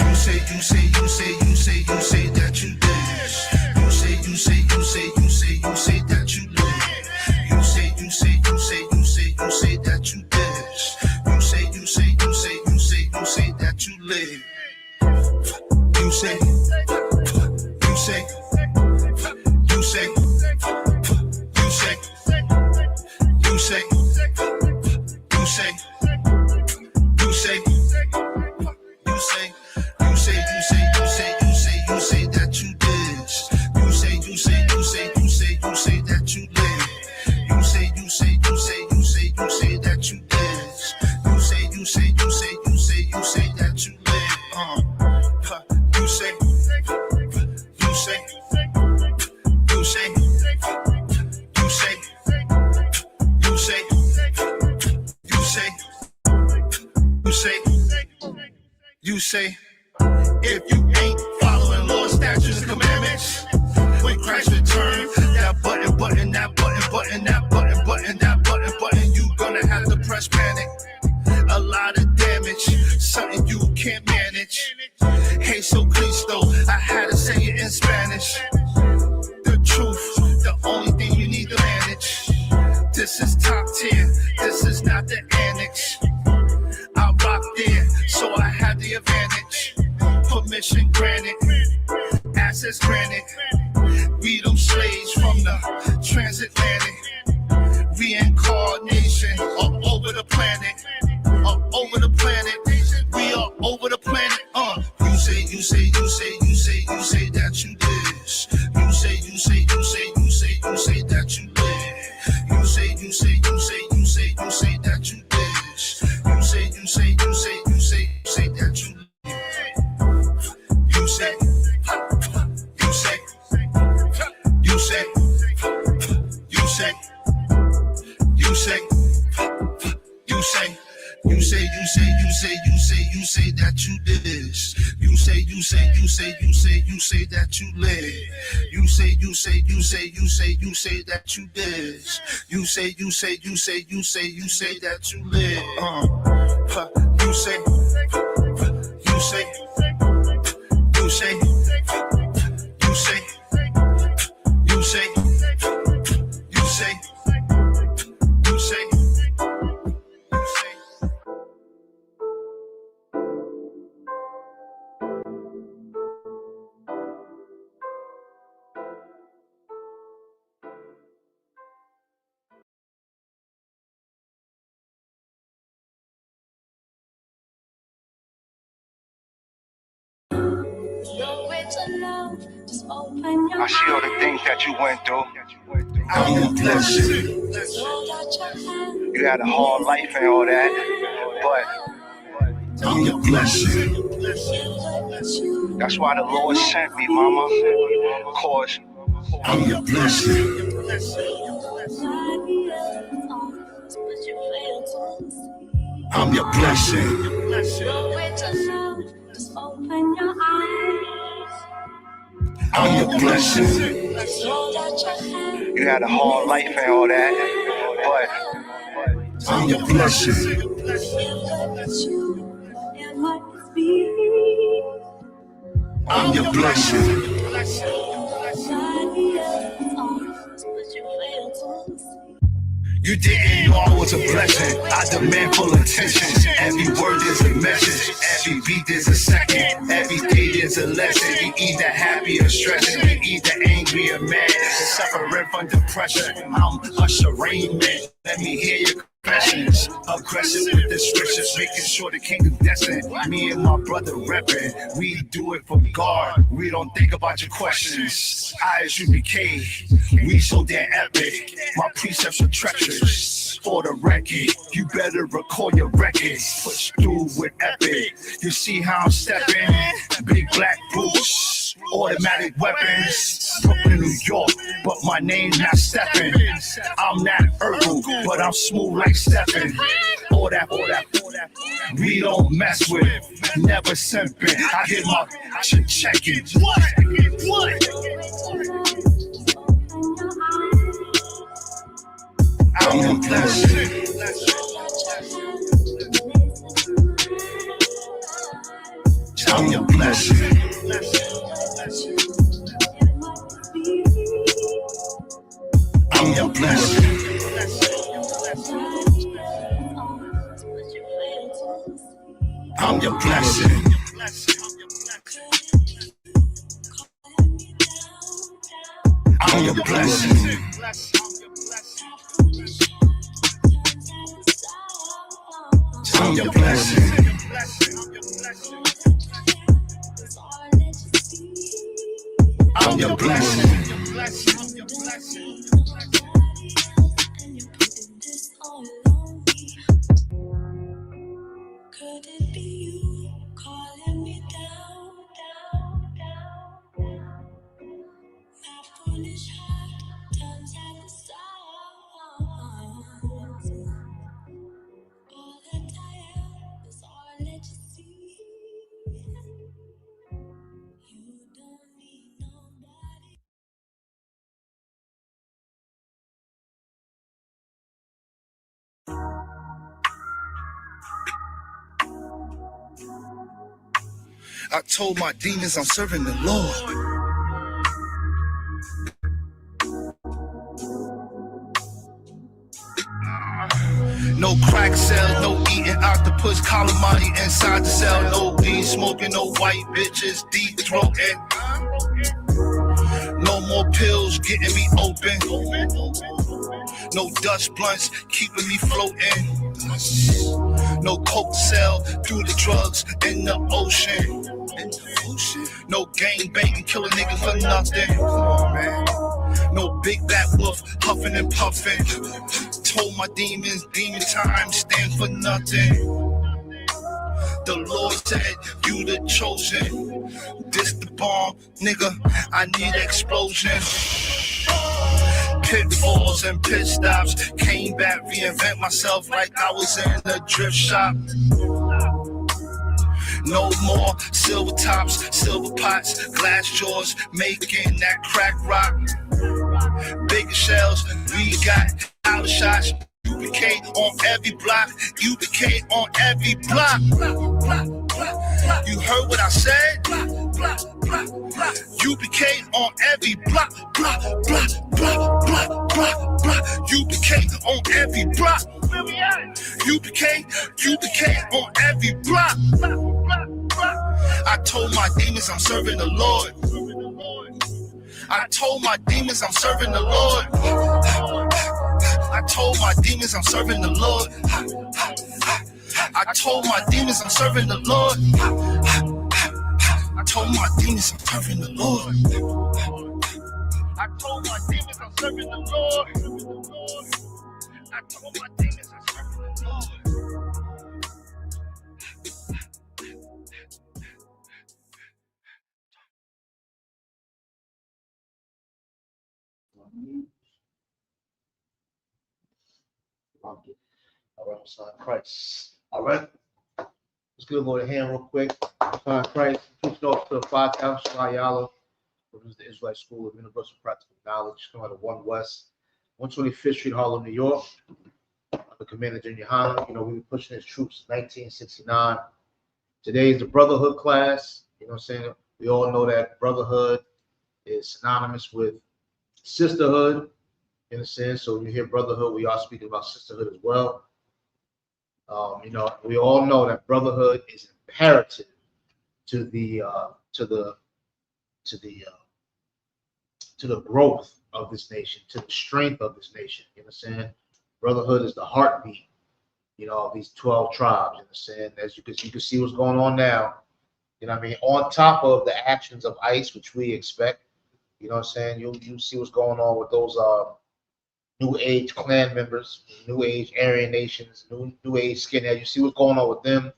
You say that you dance. You say that you live. You say that you dance. You say that you live. You say that you dance. You say that you live. You say that you dance. You say that you live. You say if you ain't following Lord's statutes and commandments, when Christ returns, that button, you gonna have to press panic. A lot of damage, something you can't manage. Hey, so Cristo, I had to say it in Spanish. The truth, the only thing you need to manage. This is top tier, this is not the annex. I rock there, so I had the advantage. Permission granted, access granted. We them slaves from the transatlantic. Reincarnation all over the planet. We are over the planet. You say that you this. You say that you live. You say that you this. You say that you say that you this. You say that you live. You say that you this. You say that you live. I see all the things that you went through. I'm your blessing. You had a hard life and all that, but I'm your blessing. That's why the Lord sent me, Mama. Cause I'm your blessing. I'm your blessing. I'm your blessing. you had a hard life and all that, but I'm your blessing. I'm your blessing. You didn't know I was a blessing. I demand full attention. Every word is a message. Every beat is a second. Every day is a lesson. You either happy or stressing. You either angry or mad. Suffering from depression. I'm Usher Raymond. Let me hear you professions. Aggressive with this riches, making sure the kingdom destined. Me and my brother reppin', we do it for God. We don't think about your questions. ISUPK, we so damn epic. My precepts are treacherous. For the record, you better record your records. Push through with epic. You see how I'm stepping? Big black boots, automatic weapons. Brooklyn, New York, but my name not stepping. I'm not herbal, but I'm smooth like stepping. All that, we don't mess with. Never simping. I hit my checking. What? I'm your blessing. I'm your blessing. I'm your blessing. I'm your blessing. I'm your blessing. I'm your blessing. I'm your blessing. Could it be you calling me down? My foolish heart turns at the stars. All that I am is all that you see. You don't need nobody. I told my demons I'm serving the Lord. No crack cells, no eating octopus, calamari inside the cell. No weed smoking, no white bitches, deep throating. No more pills getting me open. No Dutch blunts keeping me floating. No coke cell through the drugs in the ocean. No gang banging, killing niggas for nothing. Come on, man. No big bad wolf huffing and puffing. Told my demons, demon time stand for nothing. The Lord said, you the chosen. This the bomb, nigga, I need explosion. Pitfalls and pit stops. Came back, reinvent myself like I was in a drift shop. No more silver tops, silver pots, glass jaws, making that crack rock. Bigger shells, we got outer shots. UPK on every block, UPK on every block. You heard what I said? UPK on every block, UPK on every block. UPK on every block. I told my demons I'm serving the Lord. I told my demons I'm serving the Lord. I told my demons I'm serving the Lord. I told my demons I'm serving the Lord. I told my demons I'm serving the Lord. I told my demons I'm serving the Lord. I told my demons I'm serving the Lord. All right, son Christ. All right. Let's give a little hand real quick. Son Christ, teaching off to the 5,000 Shayala, which is the Israelite School of Universal Practical Knowledge, coming out of 1 West, 125th Street, Harlem, New York. Under Commander Junior Hanna. You know, we've been pushing his troops 1969. Today is the Brotherhood class. You know what I'm saying? We all know that Brotherhood is synonymous with sisterhood, in a sense. So when you hear Brotherhood, we are speaking about sisterhood as well. You know, we all know that brotherhood is imperative to the growth of this nation, to the strength of this nation. You know what I'm saying? Brotherhood is the heartbeat you know, these 12 tribes. You understand? As you can see what's going on now. You know what I mean? On top of the actions of ICE, which we expect, you know what I'm saying? You see what's going on with those new age clan members, new age Aryan nations, new age skinhead. You see what's going on with them.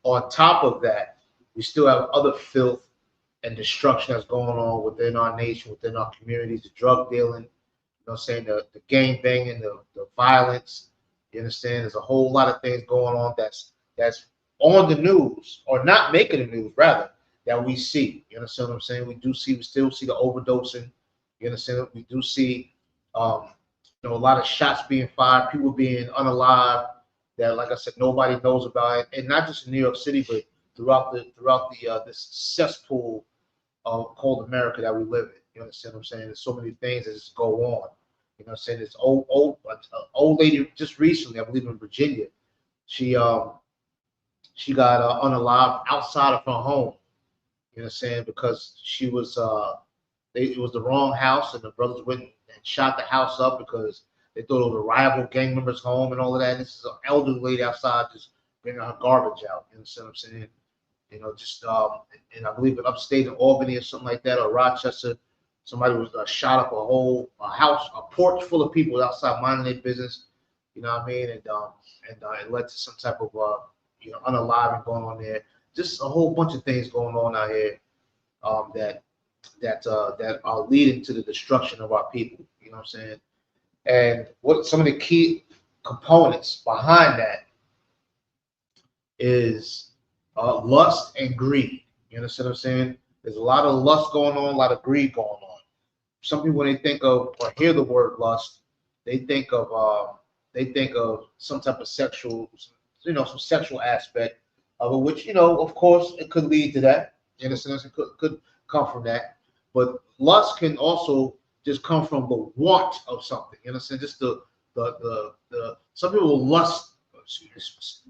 On top of that, we still have other filth and destruction that's going on within our nation, within our communities, the drug dealing, you know what I'm saying, the gang banging, the violence. You understand? There's a whole lot of things going on that's on the news, or not making the news, rather, that we see. You understand what I'm saying? We still see the overdosing. You understand? We do see you know, a lot of shots being fired, people being unalive that, like I said, nobody knows about it. And not just in New York City, but throughout the this cesspool called America that we live in. You understand what I'm saying? There's so many things that just go on. You know what I'm saying? This old lady just recently, I believe in Virginia, she got unalive outside of her home. You know what I'm saying? Because she was it was the wrong house, and the brothers went and shot the house up because they thought it was a rival gang member's home and all of that. And this is an elderly lady outside just bringing her garbage out. You understand what I'm saying? You know, just and I believe in upstate in Albany or something like that, or Rochester, somebody was shot up a house, a porch full of people outside minding their business. You know what I mean? And it led to some type of you know, unaliving going on there. Just a whole bunch of things going on out here that are leading to the destruction of our people. You know what I'm saying? And what some of the key components behind that is lust and greed. You understand what I'm saying? There's a lot of lust going on, a lot of greed going on. Some people, when they think of or hear the word lust, they think of some type of sexual, you know, some sexual aspect of it, which, you know, of course, it could lead to that. You understand? It could come from that. But lust can also just come from the want of something. You understand? Just the some people will lust,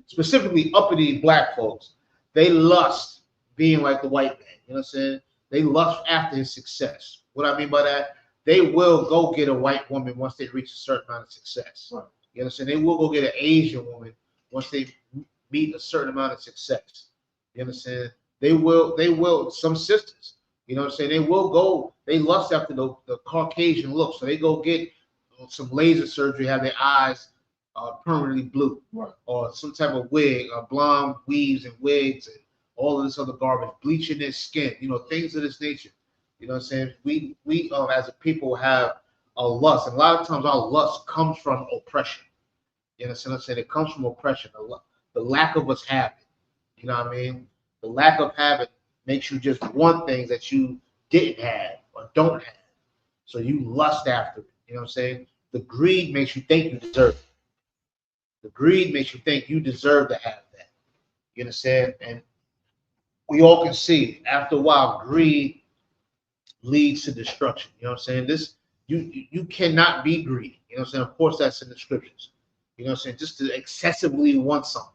specifically uppity black folks. They lust being like the white man. You know what I'm saying? They lust after his success. What I mean by that, they will go get a white woman once they reach a certain amount of success. Right. You understand? They will go get an Asian woman once they meet a certain amount of success. You understand? They will, some sisters, you know what I'm saying? They lust after the Caucasian look. So they go get some laser surgery, have their eyes permanently blue, right, or some type of wig, blonde weaves and wigs and all of this other garbage, bleaching their skin, you know, things of this nature. You know what I'm saying? We as a people have a lust, and a lot of times our lust comes from oppression. You know what I'm saying? It comes from oppression, the lack of us having. You know what I mean? The lack of habit makes you just want things that you didn't have or don't have. So you lust after it. You know what I'm saying? The greed makes you think you deserve it. The greed makes you think you deserve to have that. You understand? And we all can see after a while, greed leads to destruction. You know what I'm saying? You cannot be greedy. You know what I'm saying? Of course, that's in the scriptures. You know what I'm saying? Just to excessively want something.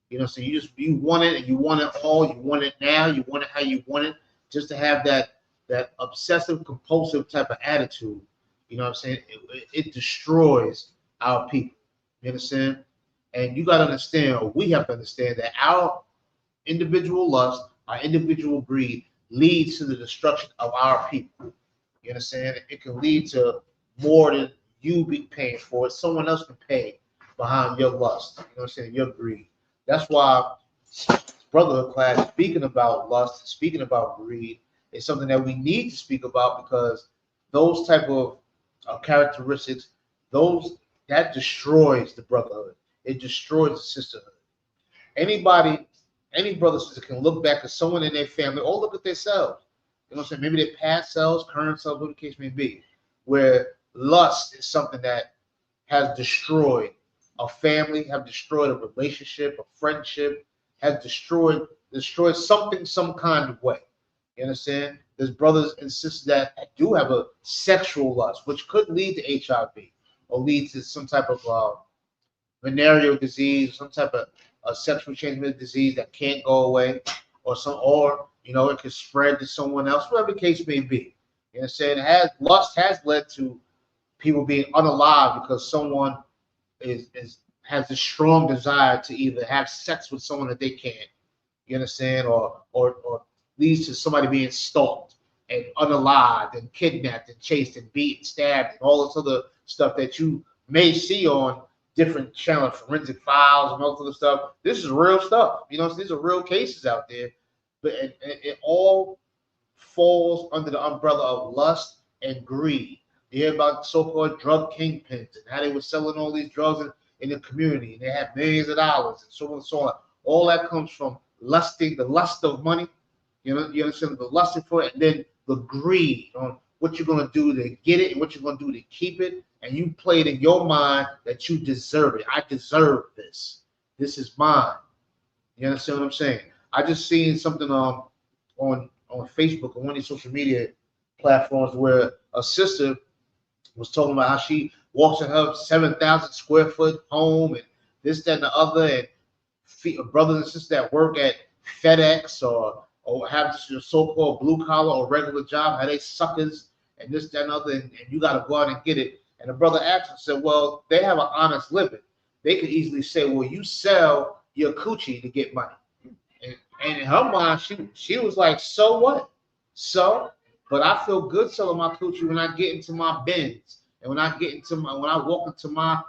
You know what I'm saying? You want it, and you want it all. You want it now. You want it how you want it. Just to have that obsessive compulsive type of attitude. You know what I'm saying? It destroys our people. You understand? And you got to understand, or we have to understand, that our individual lust, our individual greed leads to the destruction of our people. You understand? It can lead to more than you be paying for it. Someone else can pay behind your lust. You know what I'm saying? Your greed. That's why brotherhood class, speaking about lust, speaking about greed, is something that we need to speak about, because those type of characteristics, that destroys the brotherhood. It destroys the sisterhood. Any brother or sister can look back at someone in their family, or look at themselves. You know what I'm saying? Maybe their past selves, current selves, whatever the case may be, where lust is something that has destroyed a family, have destroyed a relationship, a friendship, has destroyed something some kind of way. You understand? There's brothers and sisters that do have a sexual lust, which could lead to HIV or lead to some type of venereal disease, some type of sexual transmitted disease that can't go away, or you know, it could spread to someone else, whatever the case may be. You understand? Lust has led to people being unalive because someone is has a strong desire to either have sex with someone that they can't, you understand, or leads to somebody being stalked and unalived and kidnapped and chased and beat and stabbed and all this other stuff that you may see on different channels, forensic files and all this other stuff. This is real stuff. You know, these are real cases out there, but it all falls under the umbrella of lust and greed. You hear about so-called drug kingpins and how they were selling all these drugs in the community, and they have millions of dollars and so on and so on. All that comes from lusting, the lust of money. You know, you understand, the lusting for it, and then the greed on what you're going to do to get it and what you're going to do to keep it. And you play it in your mind that you deserve it. I deserve this. This is mine. You understand what I'm saying? I just seen something on Facebook on one of these social media platforms where a sister was talking about how she walks in her 7,000 square foot home and this, that, and the other, and brothers and sisters that work at FedEx or have this so-called blue collar or regular job, how they suckers and this, that, and other, and you got to go out and get it. And the brother asked and said, well, they have an honest living. They could easily say, well, you sell your coochie to get money. And in her mind, she was like, so what? So, but I feel good selling my coochie when I get into my Benz and when I walk into my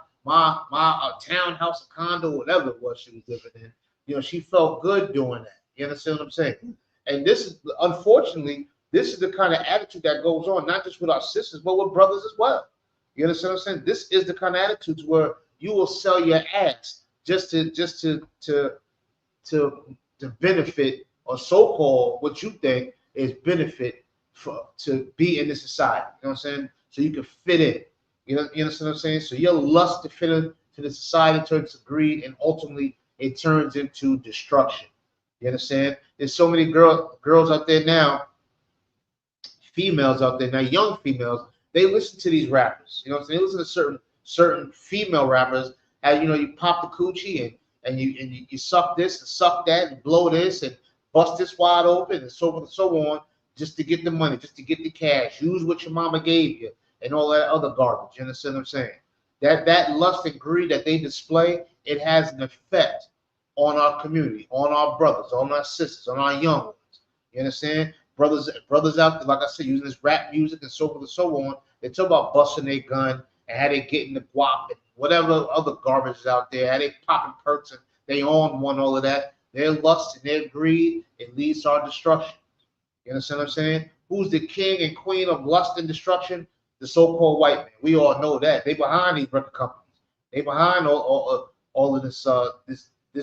townhouse, a condo, whatever it was she was living in. You know, she felt good doing that. You understand what I'm saying? And this is, unfortunately, this is the kind of attitude that goes on, not just with our sisters, but with brothers as well. You understand what I'm saying? This is the kind of attitudes where you will sell your ass just to benefit, or so-called what you think is benefit to be in this society. You know what I'm saying? So you can fit in. You understand what I'm saying? So your lust to fit into the society turns to greed, and ultimately it turns into destruction. You understand? There's so many girls out there now, females out there now, young females. They listen to these rappers. You know what I'm saying? They listen to certain female rappers. How, you know, you pop the coochie and you suck this and suck that and blow this and bust this wide open and so on and so on, just to get the money, just to get the cash. Use what your mama gave you and all that other garbage. You understand what I'm saying? That lust and greed that they display, it has an effect on our community, on our brothers, on our sisters, on our young ones. You understand? Brothers out there, like I said, using this rap music and so forth and so on. They talk about busting their gun and how they getting the guap and whatever other garbage is out there, how they popping perks and they on one, all of that. Their lust and their greed, it leads to our destruction. You understand what I'm saying? Who's the king and queen of lust and destruction? The so-called white man. We all know that. They behind these record companies. They behind all of this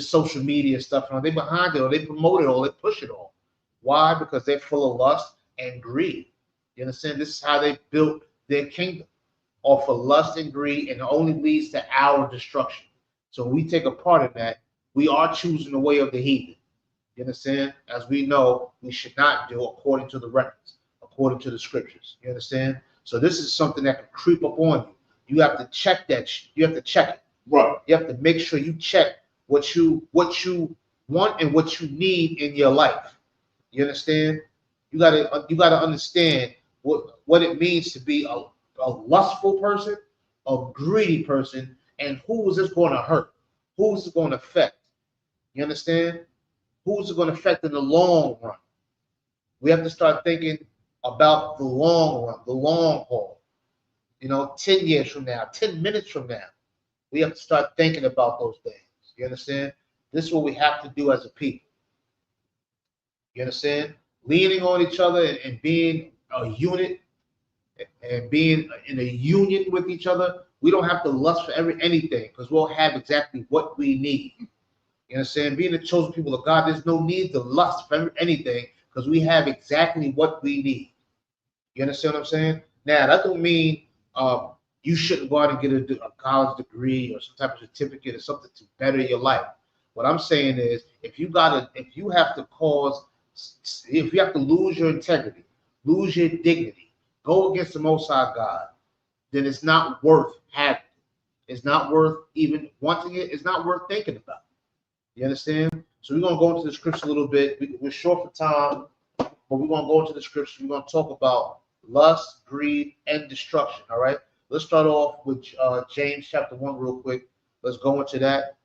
social media stuff. They behind it, or they promote it, or they push it all. Why? Because they're full of lust and greed. You understand? This is how they built their kingdom, off of lust and greed, and it only leads to our destruction. So when we take a part in that, we are choosing the way of the heathen. You understand? As we know, we should not do according to the records, according to the scriptures. You understand? So this is something that can creep up on you. You have to check that. You have to check it. Right. You have to make sure you check what you want and what you need in your life. You understand? You gotta understand what it means to be a lustful person, a greedy person, and who is this going to hurt? Who is it going to affect? You understand? Who is it going to affect in the long run? We have to start thinking about the long run, the long haul. You know, 10 years from now, 10 minutes from now, we have to start thinking about those things. You understand? This is what we have to do as a people. You understand? Leaning on each other and being a unit and being in a union with each other. We don't have to lust for anything, because we'll have exactly what we need. You understand? Being the chosen people of God, there's no need to lust for anything, because we have exactly what we need. You understand what I'm saying? Now, that don't mean you shouldn't go out and get a college degree or some type of certificate or something to better your life. What I'm saying is, if you have to lose your integrity, lose your dignity, go against the Most High God, then it's not worth having. It's not worth even wanting it. It's not worth thinking about. You understand? So we're going to go into the scripture a little bit. We're short for time, but we're going to go into the scripture. We're going to talk about lust, greed, and destruction. All right? Let's start off with James chapter 1 real quick. let's go into that,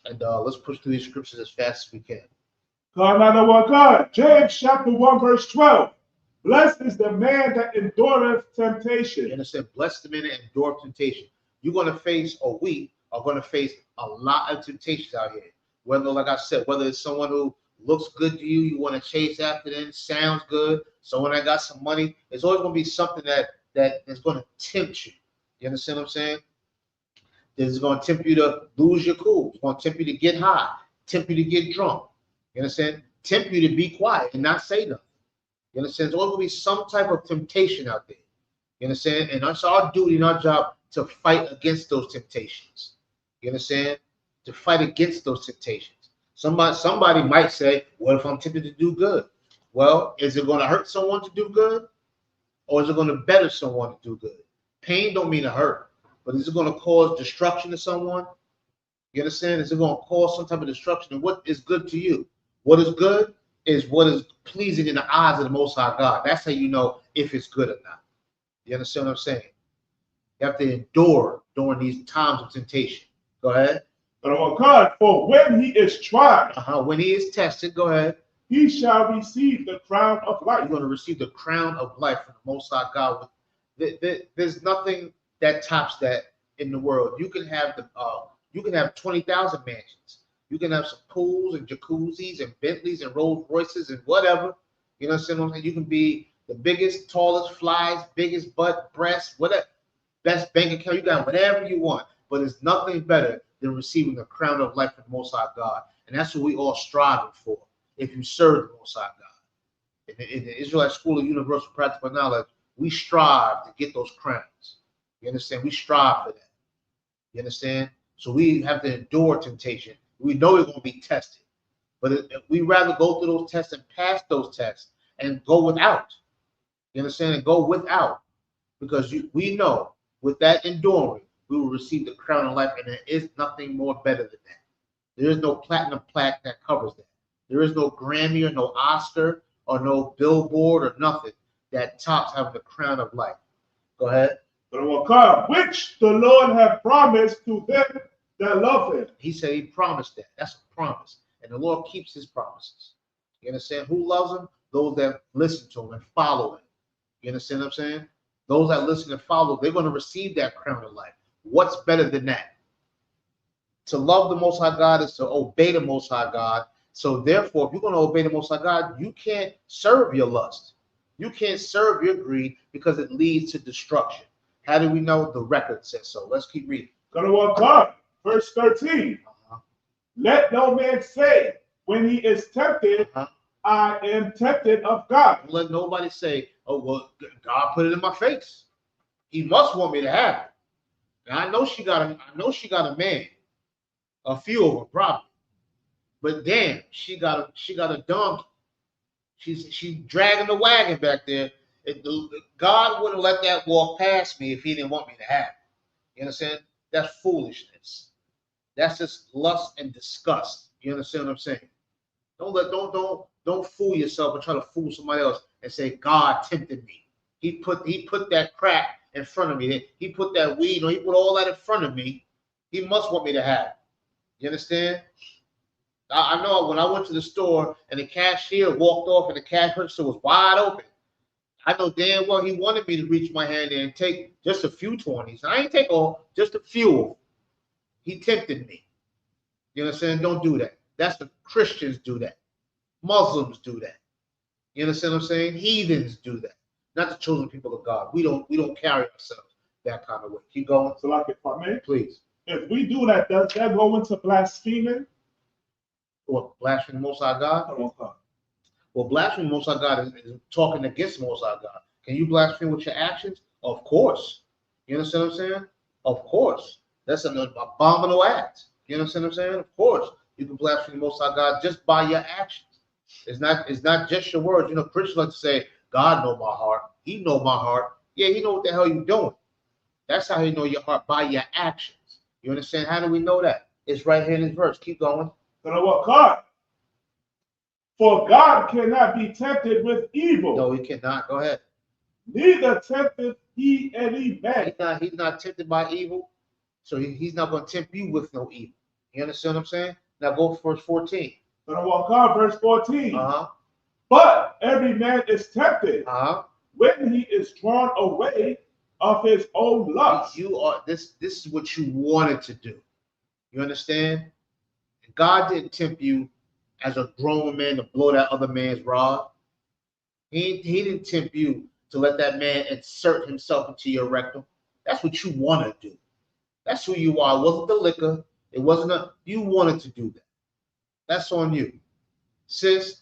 and let's push through these scriptures as fast as we can. God. James chapter 1 verse 12. Blessed is the man that endureth temptation. You understand? Blessed the man that endure temptation. You're going to face, or we are going to face, a lot of temptations out here. Whether, like I said, whether it's someone who looks good to you, you want to chase after them, sounds good, someone that got some money, there's always going to be something that is going to tempt you. You understand what I'm saying? It's going to tempt you to lose your cool. It's going to tempt you to get high, tempt you to get drunk. You understand? Tempt you to be quiet and not say nothing. You understand? There's always going to be some type of temptation out there. You understand? And it's our duty and our job to fight against those temptations. You understand? To fight against those temptations. Somebody might say, what if I'm tempted to do good? Well, is it going to hurt someone to do good? Or is it going to better someone to do good? Pain don't mean to hurt, but is it going to cause destruction to someone? You understand? Is it going to cause some type of destruction? And what is good to you? What is good is what is pleasing in the eyes of the Most High God. That's how you know if it's good or not. You understand what I'm saying? You have to endure during these times of temptation. Go ahead. God, for when he is tried, when he is tested, go ahead. He shall receive the crown of life. You're going to receive the crown of life from the Most High God. There's nothing that tops that in the world. You can have 20,000 mansions. You can have some pools and jacuzzis and Bentleys and Rolls Royces and whatever. You know what I'm saying? You can be the biggest, tallest, flies, biggest butt, breast, whatever, best bank account. You got whatever you want, but there's nothing better than receiving the crown of life from the Most High God, and that's what we all striving for. If you serve the Most High God, in the Israelite School of Universal Practical Knowledge, we strive to get those crowns. You understand? We strive for that. You understand? So we have to endure temptation. We know we're going to be tested, but we rather go through those tests and pass those tests and go without. You understand? And go without, because we know with that enduring, we will receive the crown of life, and there is nothing more better than that. There is no platinum plaque that covers that. There is no Grammy or no Oscar or no Billboard or nothing that tops having the crown of life. Go ahead. Which the Lord hath promised to them that love him. He said he promised that. That's a promise. And the Lord keeps his promises. You understand? Who loves him? Those that listen to him and follow him. You understand what I'm saying? Those that listen and follow, they're going to receive that crown of life. What's better than that? To love the Most High God is to obey the Most High God. So therefore, if you're going to obey the Most High God, you can't serve your lust. You can't serve your greed, because it leads to destruction. How do we know? The record says so. Let's keep reading. God, verse 13. Let no man say when he is tempted, I am tempted of God. Don't let nobody say, oh, well, God put it in my face. He must want me to have it. And I know she got a man, a few of them probably, but damn, she got a donkey. She's dragging the wagon back there. God wouldn't let that walk past me if he didn't want me to have it. You understand? That's foolishness. That's just lust and disgust. You understand what I'm saying? Don't fool yourself and try to fool somebody else and say God tempted me. He put that crack in front of me. He put that weed, he put all that in front of me. He must want me to have it. You understand? I know when I went to the store and the cashier walked off and the cash register was wide open, I know damn well he wanted me to reach my hand in and take just a few 20s. I ain't take all, just a few. He tempted me. You understand? Don't do that. That's the Christians do that. Muslims do that. You understand what I'm saying? Heathens do that. Not the chosen people of God. We don't carry ourselves that kind of way. Keep going. So like if I may, please. If we do that, does that go into blaspheming? What, blaspheming the Most High God? Well, blaspheming the Most High God is talking against the Most High God. Can you blaspheme with your actions? Of course. You understand what I'm saying? Of course. That's an abominable act. You understand what I'm saying? Of course. You can blaspheme the Most High God just by your actions. It's not just your words. You know, Christians like to say, God know my heart. He know my heart. Yeah, he know what the hell you're doing. That's how he know your heart, by your actions. You understand? How do we know that? It's right here in this verse. Keep going. God. For God cannot be tempted with evil. No, he cannot. Go ahead. Neither tempteth he any man. He's not tempted by evil. So he's not going to tempt you with no evil. You understand what I'm saying? Now go for verse 14. Gonna walk on verse 14. Uh-huh. But every man is tempted Uh-huh. when he is drawn away of his own lust. You are this is what you wanted to do. You understand? God didn't tempt you as a grown man to blow that other man's rod. He didn't tempt you to let that man insert himself into your rectum. That's what you want to do. That's who you are. It wasn't the liquor. It wasn't you wanted to do that. That's on you. Sis,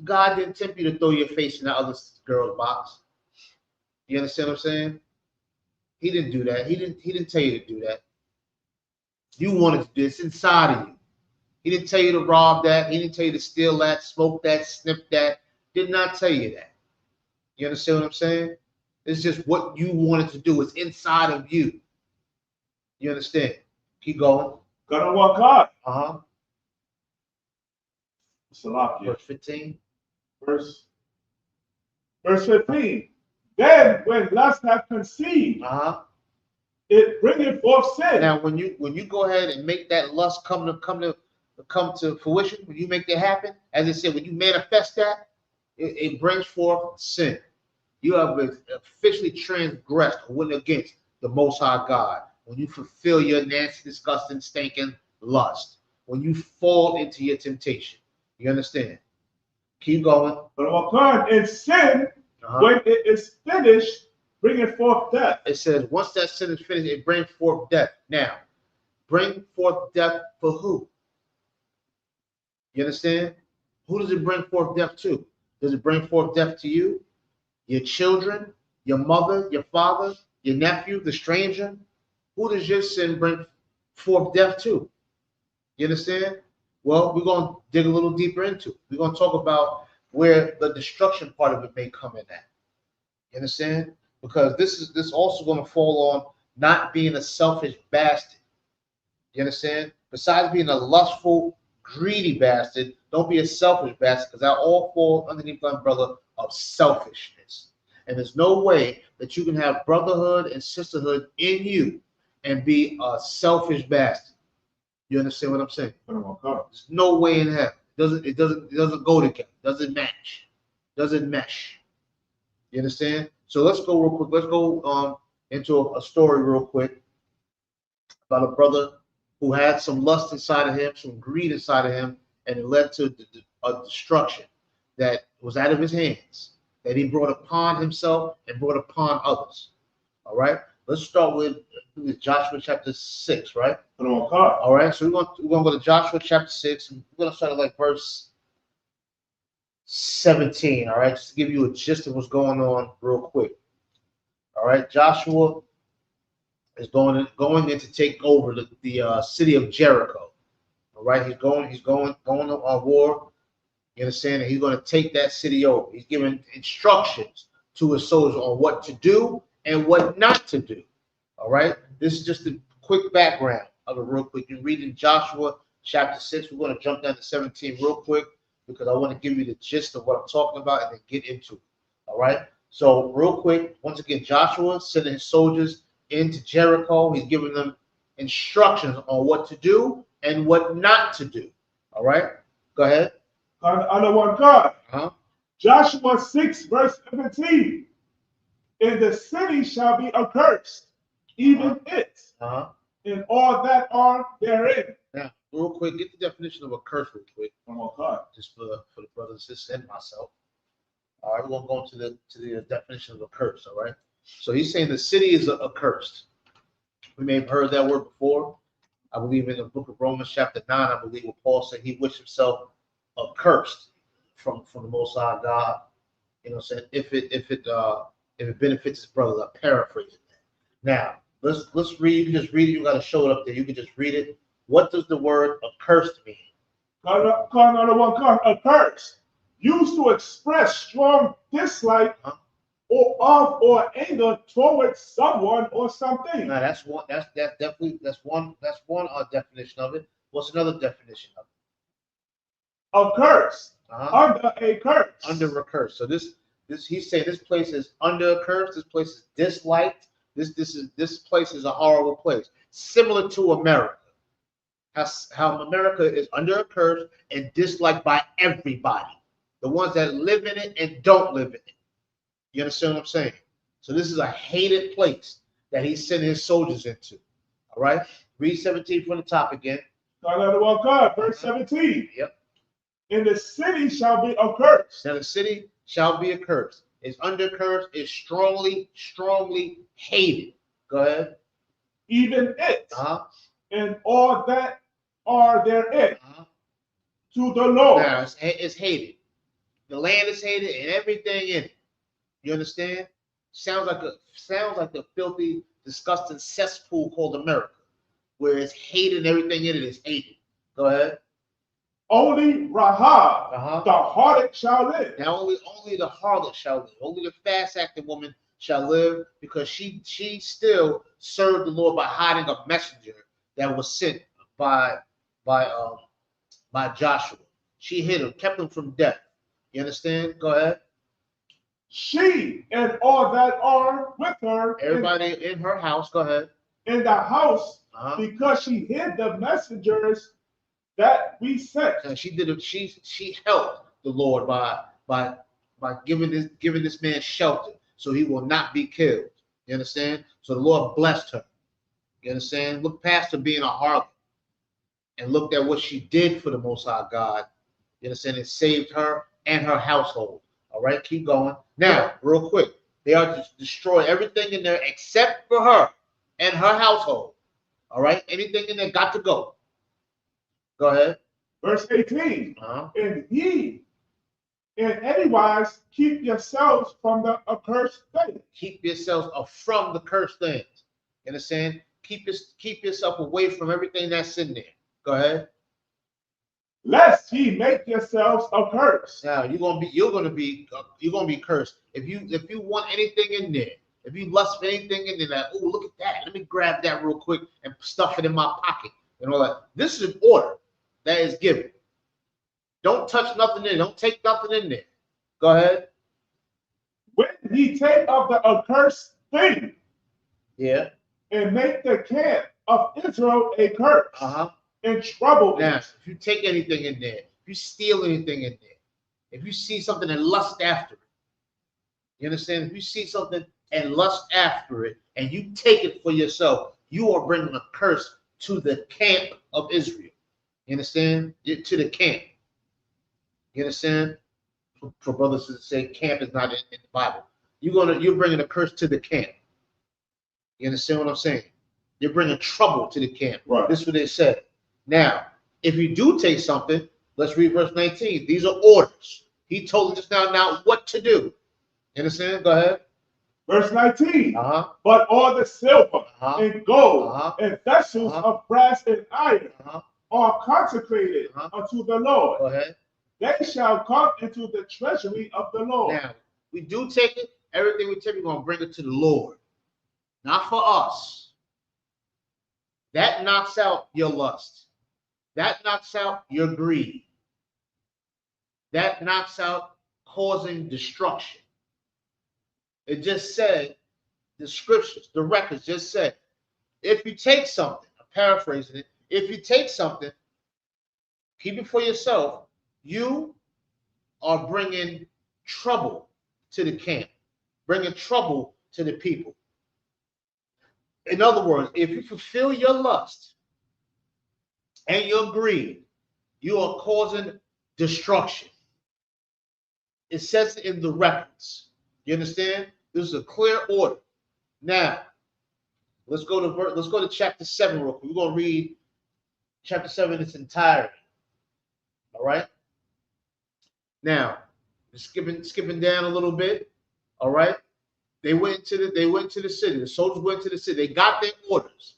God didn't tempt you to throw your face in that other girl's box. You understand what I'm saying? He didn't do that. He didn't tell you to do that. You wanted to do this inside of you. He didn't tell you to rob that. He didn't tell you to steal that, smoke that, snip that. Did not tell you that. You understand what I'm saying? It's just what you wanted to do. It's inside of you. You understand? Keep going. Gonna walk on. Uh-huh. Salakia. Verse 15. Verse 15. Then when lust hath conceived, Uh-huh. it bringeth forth sin. Now, when you go ahead and make that lust come to fruition, when you make that happen, as I said, when you manifest that, it brings forth sin. You have officially transgressed or went against the Most High God. When you fulfill your nasty, disgusting, stinking lust, when you fall into your temptation, you understand? Keep going. But upon in sin, when it is finished, bringeth forth death. It says once that sin is finished, it brings forth death. Now, bring forth death for who? You understand? Who does it bring forth death to? Does it bring forth death to you, your children, your mother, your father, your nephew, the stranger? Who does your sin bring forth death to? You understand? Well, we're going to dig a little deeper into it. We're going to talk about where the destruction part of it may come in at. You understand? Because this also going to fall on not being a selfish bastard. You understand? Besides being a lustful, greedy bastard, don't be a selfish bastard, because that all falls underneath the umbrella of selfishness. And there's no way that you can have brotherhood and sisterhood in you and be a selfish bastard. You understand what I'm saying? There's no way in hell. It doesn't go together. Doesn't match. Doesn't mesh. You understand? So let's go real quick. Let's go into a story real quick about a brother who had some lust inside of him, some greed inside of him, and it led to a destruction that was out of his hands, that he brought upon himself and brought upon others. All right? Let's start with Joshua chapter 6, right? All right, so we're going to go to Joshua chapter 6. And we're going to start at like verse 17, all right? Just to give you a gist of what's going on real quick. All right, Joshua is going in to take over the city of Jericho. All right, he's going on war. You understand? And he's going to take that city over. He's giving instructions to his soldiers on what to do and what not to do. All right, this is just a quick background of it real quick. You read in Joshua chapter 6. We're going to jump down to 17 real quick because I want to give you the gist of what I'm talking about and then get into it. All right, so real quick, once again, Joshua sending his soldiers into Jericho. He's giving them instructions on what to do and what not to do. All right, go ahead. Under one God. Uh-huh. Joshua 6, verse 17. And the city shall be accursed, even it, and all that are therein. Now, real quick, get the definition of a curse real quick. Just for the brothers and sisters and myself. All right, we're gonna go into the definition of a curse. All right. So he's saying the city is accursed. We may have heard that word before. I believe in the book of Romans chapter 9, I believe what Paul said, he wished himself accursed from the Most High God. You know what I'm saying? If it benefits his brother, I'm paraphrasing that. Now, let's read. You can just read it. You got to show it up there. You can just read it. What does the word accursed mean? Accursed, used to express strong dislike or anger towards someone or something. Now that's one. That's one definition of it. What's another definition of it? Accursed. Under a curse. Under a curse. So this he's saying this place is under a curse. This place is disliked This place is a horrible place, similar to America. How America is under a curse and disliked by everybody, the ones that live in it and don't live in it. You understand what I'm saying? So this is a hated place that he's sending his soldiers into. All right, read 17 from the top again. Start out of one God, verse 17. Yep. And the city shall be accursed. Now the city shall be accursed. It's under curse. It's strongly, strongly hated. Go ahead. Even it, Uh-huh. and all that are therein, Uh-huh. to the Lord. Now it's hated. The land is hated and everything in it. You understand? Sounds like the filthy, disgusting cesspool called America, where it's hated and everything in it is hated. Go ahead. Only Rahab, Uh-huh. the harlot, shall live. Now only the harlot shall live. Only the fast-acting woman shall live, because she still served the Lord by hiding a messenger that was sent by Joshua. She hid him, kept him from death. You understand? Go ahead. She and all that are with her Everybody in her house. Go ahead. in the house, Uh-huh. because she hid the messengers that we sent. And she did it. She helped the Lord by giving this man shelter, so he will not be killed. You understand? So the Lord blessed her. You understand? Look past her being a harlot and looked at what she did for the Most High God. You understand? It saved her and her household. All right, keep going. Now, real quick, they are to destroy everything in there except for her and her household. All right, anything in there got to go. Go ahead. Verse 18. Uh-huh. And ye in any wise keep yourselves from the accursed thing. Keep yourselves from the cursed things. You understand? Keep yourself away from everything that's in there. Go ahead. Lest ye make yourselves accursed. Now you're gonna be cursed if you want anything in there. If you lust for anything in there, like, oh, look at that, let me grab that real quick and stuff it in my pocket and all that. This is an order that is given. Don't touch nothing in there. Don't take nothing in there. Go ahead. When ye take of the accursed thing, Yeah. and make the camp of Israel a curse, Uh-huh. and trouble Now, it. if you take anything in there, if you steal anything in there, if you see something and lust after it, you understand? If you see something and lust after it, and you take it for yourself, you are bringing a curse to the camp of Israel. You understand? To the camp. You understand? For brothers to say camp is not in the Bible, you're bringing a curse to the camp. You understand what I'm saying? You're bringing trouble to the camp. Right. This is what they said. Now, if you do take something, let's read verse 19. These are orders. He told us just now what to do. You understand? Go ahead. Verse 19. Uh-huh. But all the silver Uh-huh. and gold Uh-huh. and vessels Uh-huh. of brass and iron Uh-huh. are consecrated Uh-huh. unto the Lord. Go ahead. They shall come into the treasury of the Lord. Now, we do take it. Everything we take, we're going to bring it to the Lord. Not for us. That knocks out your lust. That knocks out your greed. That knocks out causing destruction. It just said, the scriptures, the records just said, if you take something, I'm paraphrasing it, if you take something, keep it for yourself, you are bringing trouble to the camp, bringing trouble to the people. In other words, if you fulfill your lust and your greed, you are causing destruction. It says in the records. You understand? This is a clear order. Now, let's go to chapter 7 real quick. We're going to read chapter 7 in its entirety. All right? Now, skipping down a little bit. All right? They went to the city. The soldiers went to the city. They got their orders.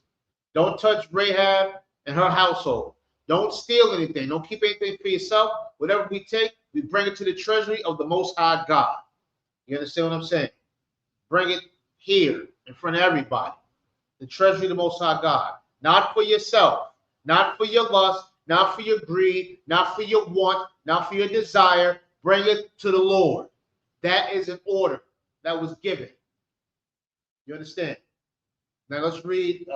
Don't touch Rahab and her household. Don't steal anything. Don't keep anything for yourself. Whatever we take, we bring it to the treasury of the Most High God. You understand what I'm saying? Bring it here in front of everybody. The treasury of the Most High God. Not for yourself. Not for your lust. Not for your greed. Not for your want. Not for your desire. Bring it to the Lord. That is an order that was given. You understand? Now let's read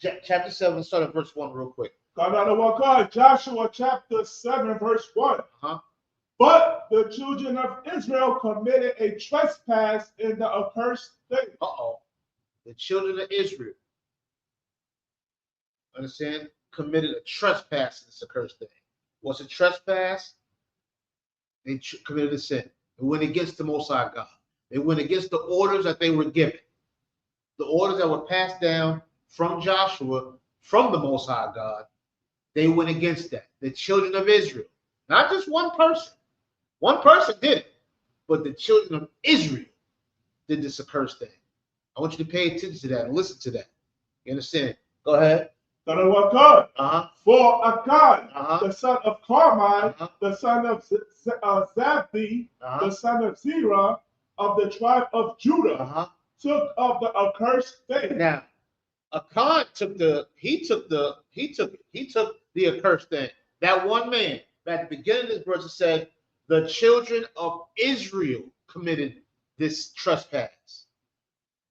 chapter 7, start at verse 1 real quick. Joshua chapter 7, verse 1. But the children of Israel committed a trespass in the accursed thing. The children of Israel, understand, committed a trespass in this accursed thing. What's a trespass? They committed a sin. They went against the Most High God. They went against the orders that they were given. The orders that were passed down from Joshua, from the Most High God, they went against that. The children of Israel, not just one person. One person did it, but the children of Israel did this accursed thing. I want you to pay attention to that and listen to that. You understand? Go ahead. For Achan, the son of Carmi, the son of Zabdi, the son of Zerah, of the tribe of Judah, took of the accursed thing. Now, Achan took the accursed thing. That one man, at the beginning of this verse, it said, the children of Israel committed this trespass.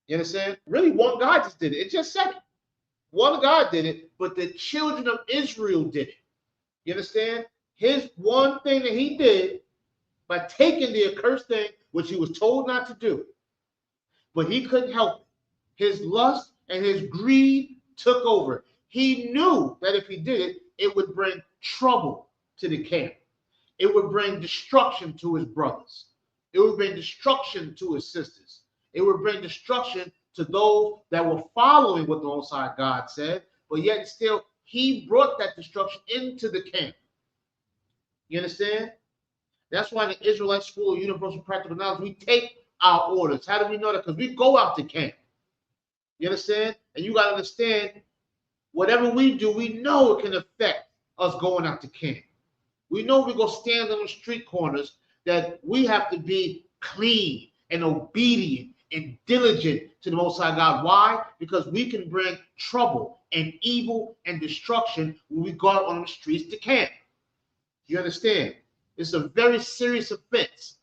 You understand? Really, one guy just did it. It just said it. One guy did it, but the children of Israel did it. You understand? His one thing that he did by taking the accursed thing, which he was told not to do, but he couldn't help it. His lust and his greed took over. He knew that if he did it, it would bring trouble to the camp. It would bring destruction to his brothers. It would bring destruction to his sisters. It would bring destruction to those that were following what the Most High God said, but yet still he brought that destruction into the camp. You understand? That's why the Israelite School of Universal Practical Knowledge, we take our orders. How do we know that? Because we go out to camp. You understand? And you got to understand, whatever we do, we know it can affect us going out to camp. We know we go stand on the street corners that we have to be clean and obedient and diligent to the Most High God. Why? Because we can bring trouble and evil and destruction when we go out on the streets to camp. You understand? It's a very serious offense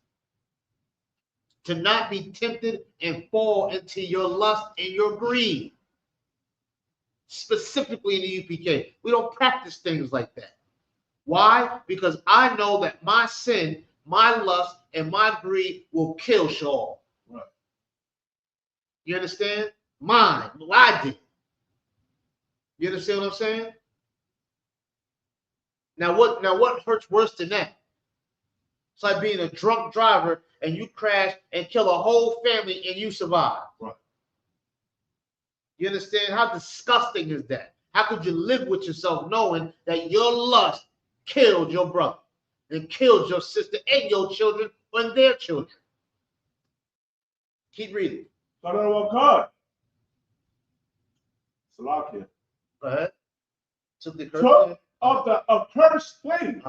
to not be tempted and fall into your lust and your greed. Specifically in the UPK, we don't practice things like that. Why? Because I know that my sin, my lust, and my greed will kill Shaul. Right. You understand? Mine. I did. You understand what I'm saying? Now what hurts worse than that? It's like being a drunk driver and you crash and kill a whole family and you survive. Right. You understand? How disgusting is that? How could you live with yourself knowing that your lust killed your brother and killed your sister and your children and their children? Keep reading. Go ahead. Took of the accursed thing,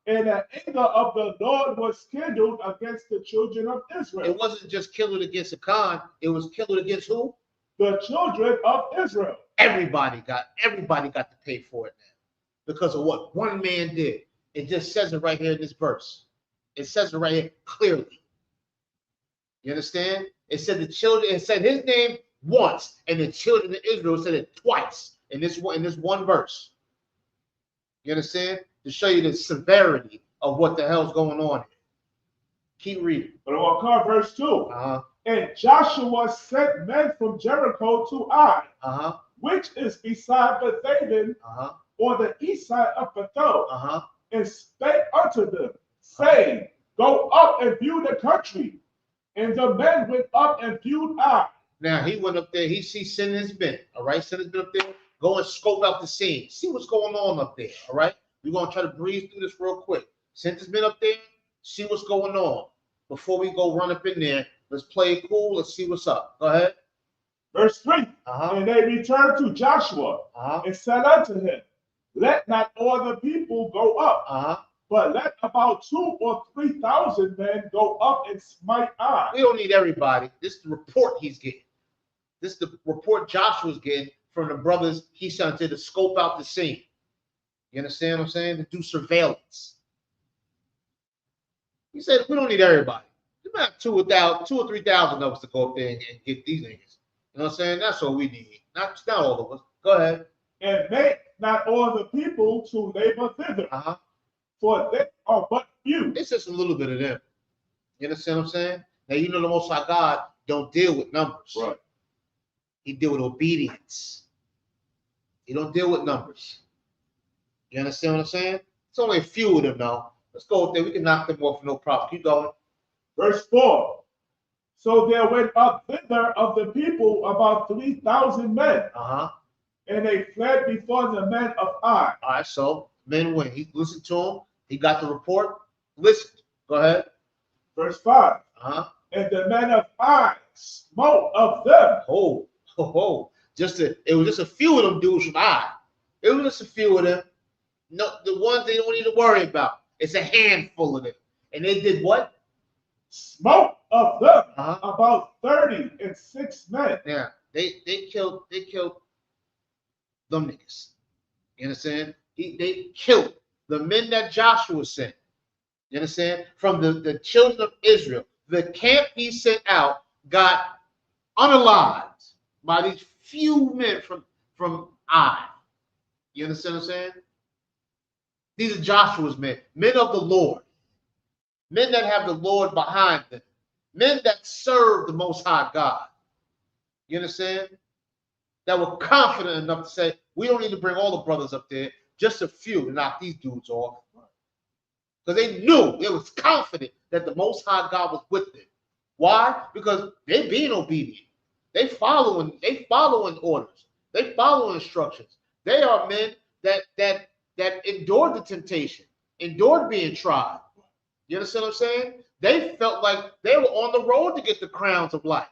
and the anger of the Lord was kindled against the children of Israel. It wasn't just kindled against Achan, it was kindled against who? The children of Israel. Everybody got to pay for it now because of what one man did. It just says it right here in this verse. It says it right here clearly. You understand? It said the children, it said his name once, and the children of Israel said it twice in this one verse. You understand? To show you the severity of what the hell's going on here. Keep reading. Verse 2. And Joshua sent men from Jericho to Ai, which is beside Bethaven, on the east side of Bethel, and spake unto them, saying, Go up and view the country. And the men went up and viewed Ai. Now he went up there. He sees sin has been. All right, sin has been up there. Go and scope out the scene. See what's going on up there. All right. We're going to try to breeze through this real quick. Sin has been up there. See what's going on. Before we go run up in there, let's play it cool. Let's see what's up. Go ahead. Verse 3. And they returned to Joshua and said unto him, Let not all the people go up, but let about 2,000 or 3,000 men go up and smite Ai. We don't need everybody. This is the report he's getting. This is the report Joshua's getting from the brothers he sent to scope out the scene. You understand what I'm saying? To do surveillance. He said, we don't need everybody. You might have 2,000 or 3,000 of us to go up there and get these niggas. You know what I'm saying? That's what we need. Not all of us. Go ahead. And make not all the people to labor thither, for they are but few. It's just a little bit of them. You understand what I'm saying? Now you know the Most High God don't deal with numbers. Right. He deal with obedience. He don't deal with numbers. You understand what I'm saying? It's only a few of them now. Let's go with that. We can knock them off no problem. Keep going. Verse 4. So there went up thither of the people about 3,000 men. And they fled before the men of Ai. All right, so men went. He listened to him. He got the report. Listen. Go ahead. Verse 5. And the men of Ai smote of them. It was just a few of them dudes from Ai. It was just a few of them. No, the ones they don't need to worry about. It's a handful of them. And they did what? Smote of them. About 36 men. Yeah, they killed them niggas. You understand? They killed the men that Joshua sent. You understand? From the children of Israel. The camp he sent out got unalived by these few men from Ai. You understand what I'm saying? These are Joshua's men, men of the Lord, men that have the Lord behind them, men that serve the Most High God. You understand? That were confident enough to say, we don't need to bring all the brothers up there, just a few to knock these dudes off. Because they knew, they was confident that the Most High God was with them. Why? Because they being obedient. They following orders. They following instructions. They are men that endured the temptation, endured being tried. You understand what I'm saying? They felt like they were on the road to get the crowns of life.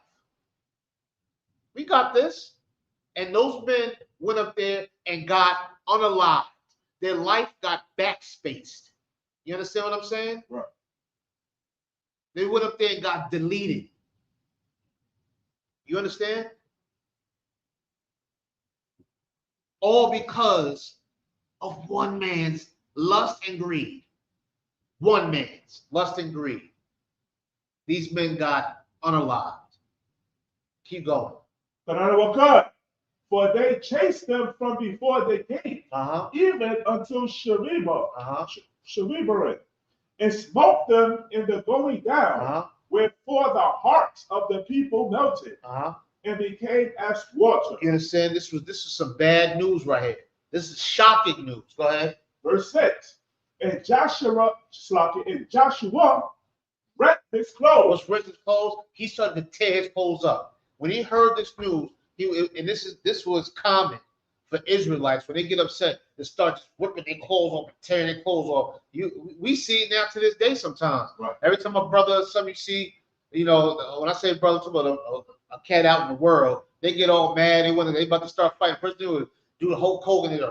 We got this. And those men went up there and got unalived. Their life got backspaced. You understand what I'm saying? Right. They went up there and got deleted. You understand? All because of one man's lust and greed. One man's lust and greed. These men got unalived. Keep going. For they chased them from before the gate, even until Sheribarim, and smote them in the going down, wherefore the hearts of the people melted, and became as water. You understand? This is some bad news right here. This is shocking news. Go ahead. Verse 6. And Joshua rent his clothes. What's rent his clothes? He started to tear his clothes up. When he heard this news, this was common for Israelites when they get upset to start just ripping their clothes off and tearing their clothes off. We see it now to this day sometimes. Right. Every time a brother or something you see, when I say brother, I'm talking about a cat out in the world, they get all mad. They about to start fighting. First thing they would do the Hulk Hogan, they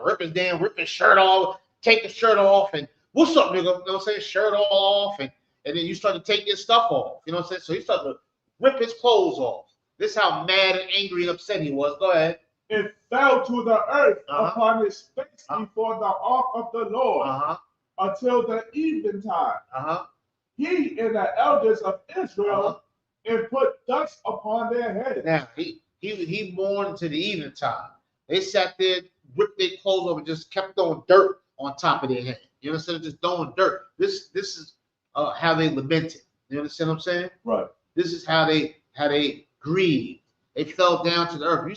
rip his shirt off, take the shirt off, and what's up, nigga? You know what I'm saying? Shirt all off, and then you start to take your stuff off. You know what I'm saying? So he started to rip his clothes off. This is how mad and angry and upset he was. Go ahead. It fell to the earth upon his face before the ark of the Lord until the eventide. He and the elders of Israel and put dust upon their heads. Now he mourned to the eventide. They sat there, ripped their clothes off, and just kept throwing dirt on top of their head. You understand? Just throwing dirt. This is how they lamented. You understand what I'm saying? Right. This is how they grieved. They fell down to the earth. You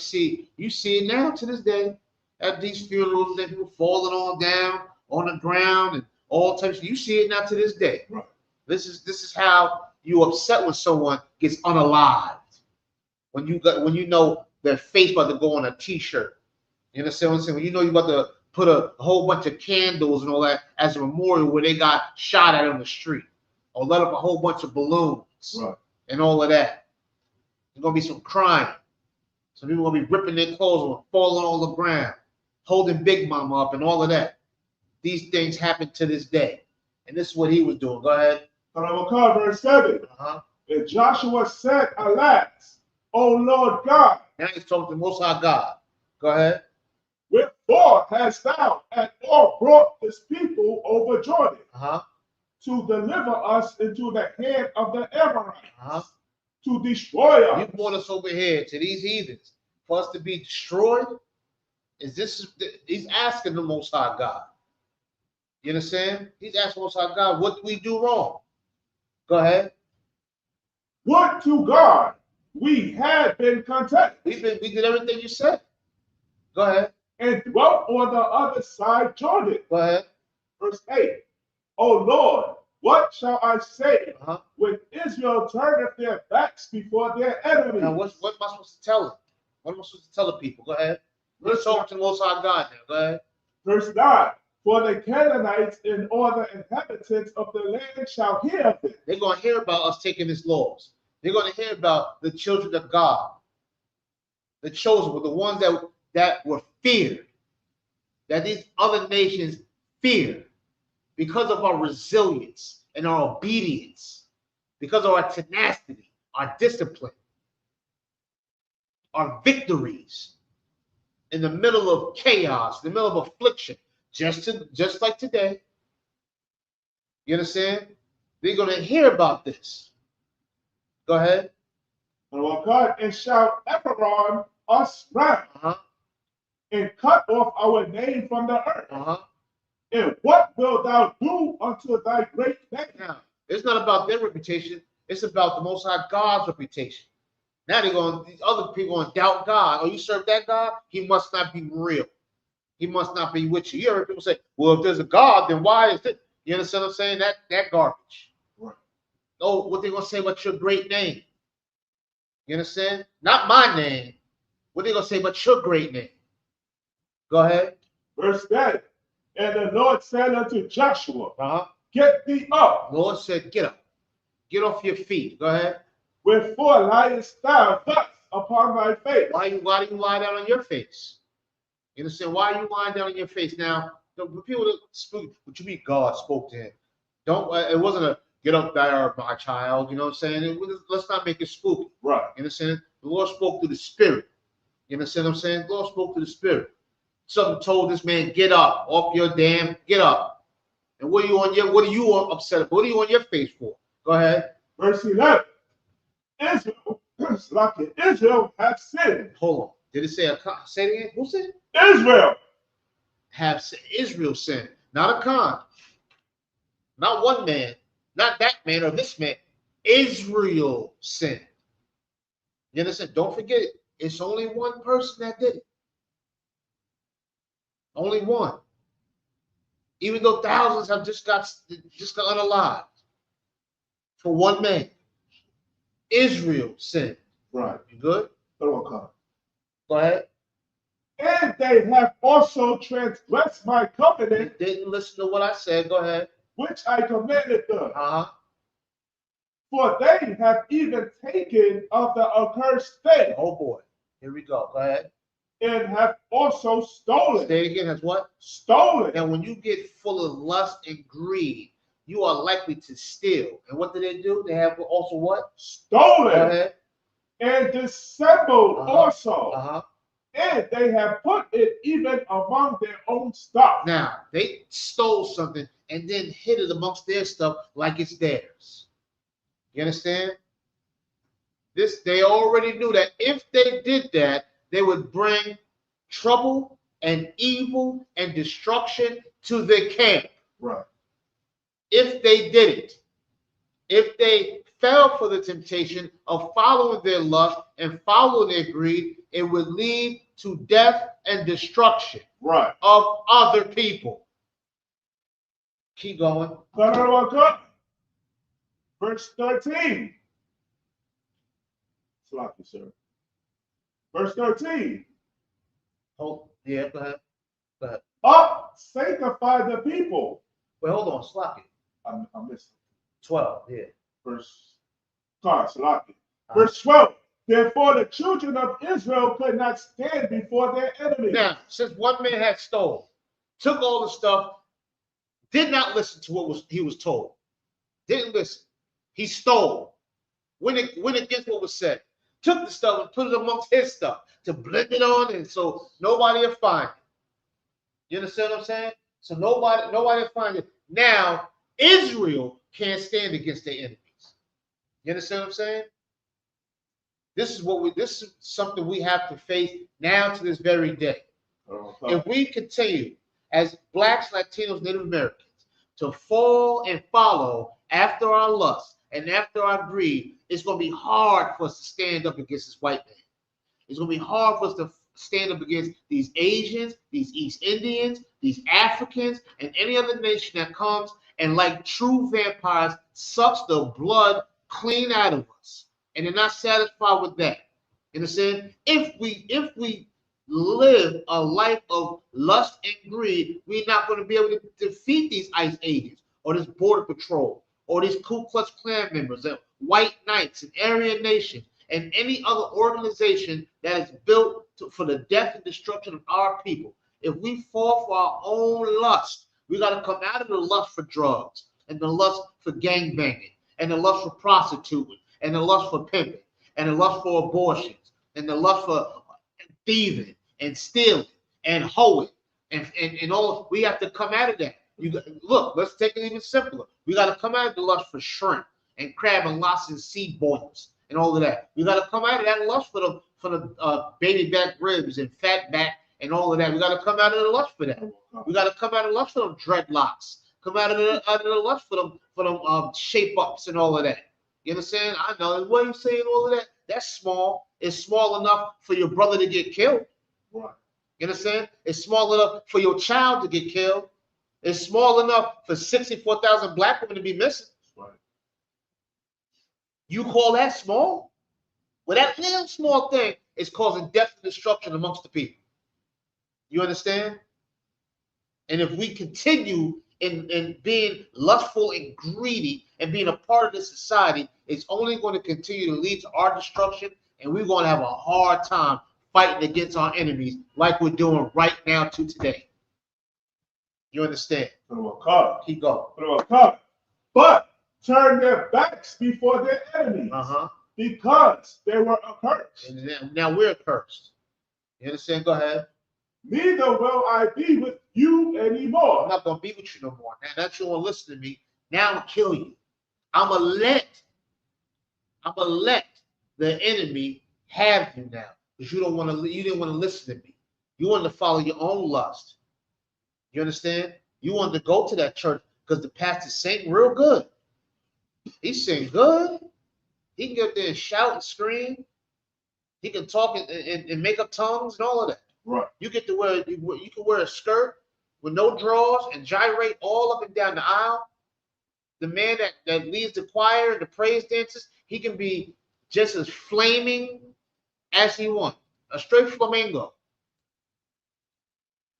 see it now to this day at these funerals. That people falling on down on the ground and all types. You see it now to this day. Right. This is how you upset when someone gets unalived. When you know their face about to go on a T-shirt. You understand what I'm saying? When you know you about to put a whole bunch of candles and all that as a memorial where they got shot at on the street, or let up a whole bunch of balloons and all of that. There's gonna be some crying. Some people gonna be ripping their clothes and falling on the ground, holding Big Mama up and all of that. These things happen to this day. And this is what he was doing. Go ahead. Verse 7. And Joshua said, alas, O Lord God. Now he's talking to the Most High God. Go ahead. Wherefore hast thou at all brought this people over Jordan to deliver us into the hand of the Amorites, to destroy us. You brought us over here to these heathens for us to be destroyed. He's asking the Most High God. You understand? He's asking the Most High God, what do we do wrong? Go ahead. Would to God we had been content. We did everything you said. Go ahead. And dwelt on the other side Jordan. Go ahead. Verse 8. O Lord, what shall I say when Israel turneth their backs before their enemies? Now, what am I supposed to tell them? What am I supposed to tell the people? Go ahead. Let's talk to the Most High God now. Go ahead. Verse 9. For the Canaanites and all the inhabitants of the land shall hear of it. They're going to hear about us taking his laws. They're going to hear about the children of God. The chosen were the ones that were feared. That these other nations feared. Because of our resilience and our obedience. Because of our tenacity, our discipline. Our victories. In the middle of chaos, in the middle of affliction. Just like today. You understand? They're going to hear about this. Go ahead. And shall Ephraim us round, and cut off our name from the earth. And what wilt thou do unto thy great name? Now, it's not about their reputation. It's about the Most High God's reputation. Now these other people going to doubt God. Oh, you serve that God? He must not be real. He must not be with you. You hear people say, well, if there's a God, then why is it? You understand what I'm saying? That garbage. Right. Oh, what they going to say about your great name? You understand? Not my name. What they going to say about your great name? Go ahead. Verse 10. And the Lord said unto Joshua, get thee up. Lord said, get up. Get off your feet. Go ahead. Wherefore liest thou thus upon thy face? Why do you lie down on your face? You understand? Why are you lying down on your face? Now, the people that speak, what you mean God spoke to him? It wasn't a get up there, my child. You know what I'm saying? Let's not make it spooky. Right. You understand? The Lord spoke to the spirit. You understand what I'm saying? The Lord spoke to the spirit. Something told this man, get up, off your damn, get up. And what are you upset about? What are you on your face for? Go ahead. Verse 11. Israel hath sinned. Hold on. Did it say say it again? Who said it? Israel. Israel sinned. Not a Khan. Not one man. Not that man or this man. Israel sinned. You understand? Don't forget it. It's only one person that did it. Only one. Even though thousands have just got unalived. For one man. Israel sinned. Right. You good? Go ahead. And they have also transgressed my covenant. They didn't listen to what I said. Go ahead. Which I commanded them. For they have even taken of the accursed thing. Oh boy. Here we go. Go ahead. And have also stolen. Say it again. Has what? Stolen. Now, when you get full of lust and greed, you are likely to steal. And what do? They have also what? Stolen. Go ahead. And dissembled also. And they have put it even among their own stuff. Now, they stole something and then hid it amongst their stuff like it's theirs. You understand? They already knew that if they did that, they would bring trouble and evil and destruction to their camp. Right. If they did it, if they fell for the temptation of following their lust and following their greed, it would lead to death and destruction of other people. Keep going. Verse 13. Sloppy, sir. Verse 13. Oh, yeah, go ahead. Go ahead. Up, sanctify the people. Wait, hold on, Sloppy. I missed 12, yeah. Verse 12. Therefore, the children of Israel could not stand before their enemies. Now, since one man had stolen, took all the stuff, did not listen to what he was told. Didn't listen. He stole. Went against what was said. Took the stuff and put it amongst his stuff to blend it on, and so nobody will find it. You understand what I'm saying? So nobody will find it. Now, Israel can't stand against their enemies. You understand what I'm saying? This is something we have to face now to this very day. If we continue as blacks, Latinos, Native Americans to fall and follow after our lust and after our greed, it's going to be hard for us to stand up against this white man. It's going to be hard for us to stand up against these Asians, these East Indians, these Africans, and any other nation that comes and, like true vampires, sucks the blood clean out of us. And they're not satisfied with that. You understand? If we live a life of lust and greed, we're not going to be able to defeat these ICE agents or this Border Patrol or these Ku Klux Klan members and white knights and Aryan Nation and any other organization that is built for the death and destruction of our people. If we fall for our own lust, we got to come out of the lust for drugs and the lust for gangbanging and the lust for prostituting and the lust for pimping and the lust for abortions and the lust for thieving and stealing and hoeing and all. We have to come out of that. Look, let's take it even simpler. We got to come out of the lust for shrimp and crab and lobster and sea boils and all of that. We got to come out of that lust for the baby back ribs and fat back and all of that. We got to come out of the lust for that. We got to come out of the lust for them dreadlocks. Come out of the lust for them shape ups and all of that. You understand? I know what you're saying. All of that. That's small. It's small enough for your brother to get killed. Right. You understand? It's small enough for your child to get killed. It's small enough for 64,000 black women to be missing. Right. You call that small? Well, that little small thing is causing death and destruction amongst the people. You understand? And if we continue in being lustful and greedy and being a part of this society, it's only going to continue to lead to our destruction, and we're going to have a hard time fighting against our enemies like we're doing right now to today. You understand? Keep going. But turn their backs before their enemies because they were accursed. And now we're accursed. You understand? Go ahead. Neither will I be with you anymore. I'm not going to be with you no more. Now that you want to listen to me, now I'm going to kill you. I'm going to let the enemy have you now because you didn't want to listen to me. You wanted to follow your own lust. You understand? You wanted to go to that church because the pastor sang real good. He sang good. He can get there and shout and scream. He can talk and make up tongues and all of that. Right. You get to wear, you can wear a skirt with no drawers and gyrate all up and down the aisle. The man that leads the choir and the praise dances, he can be just as flaming as he wants. A straight flamingo.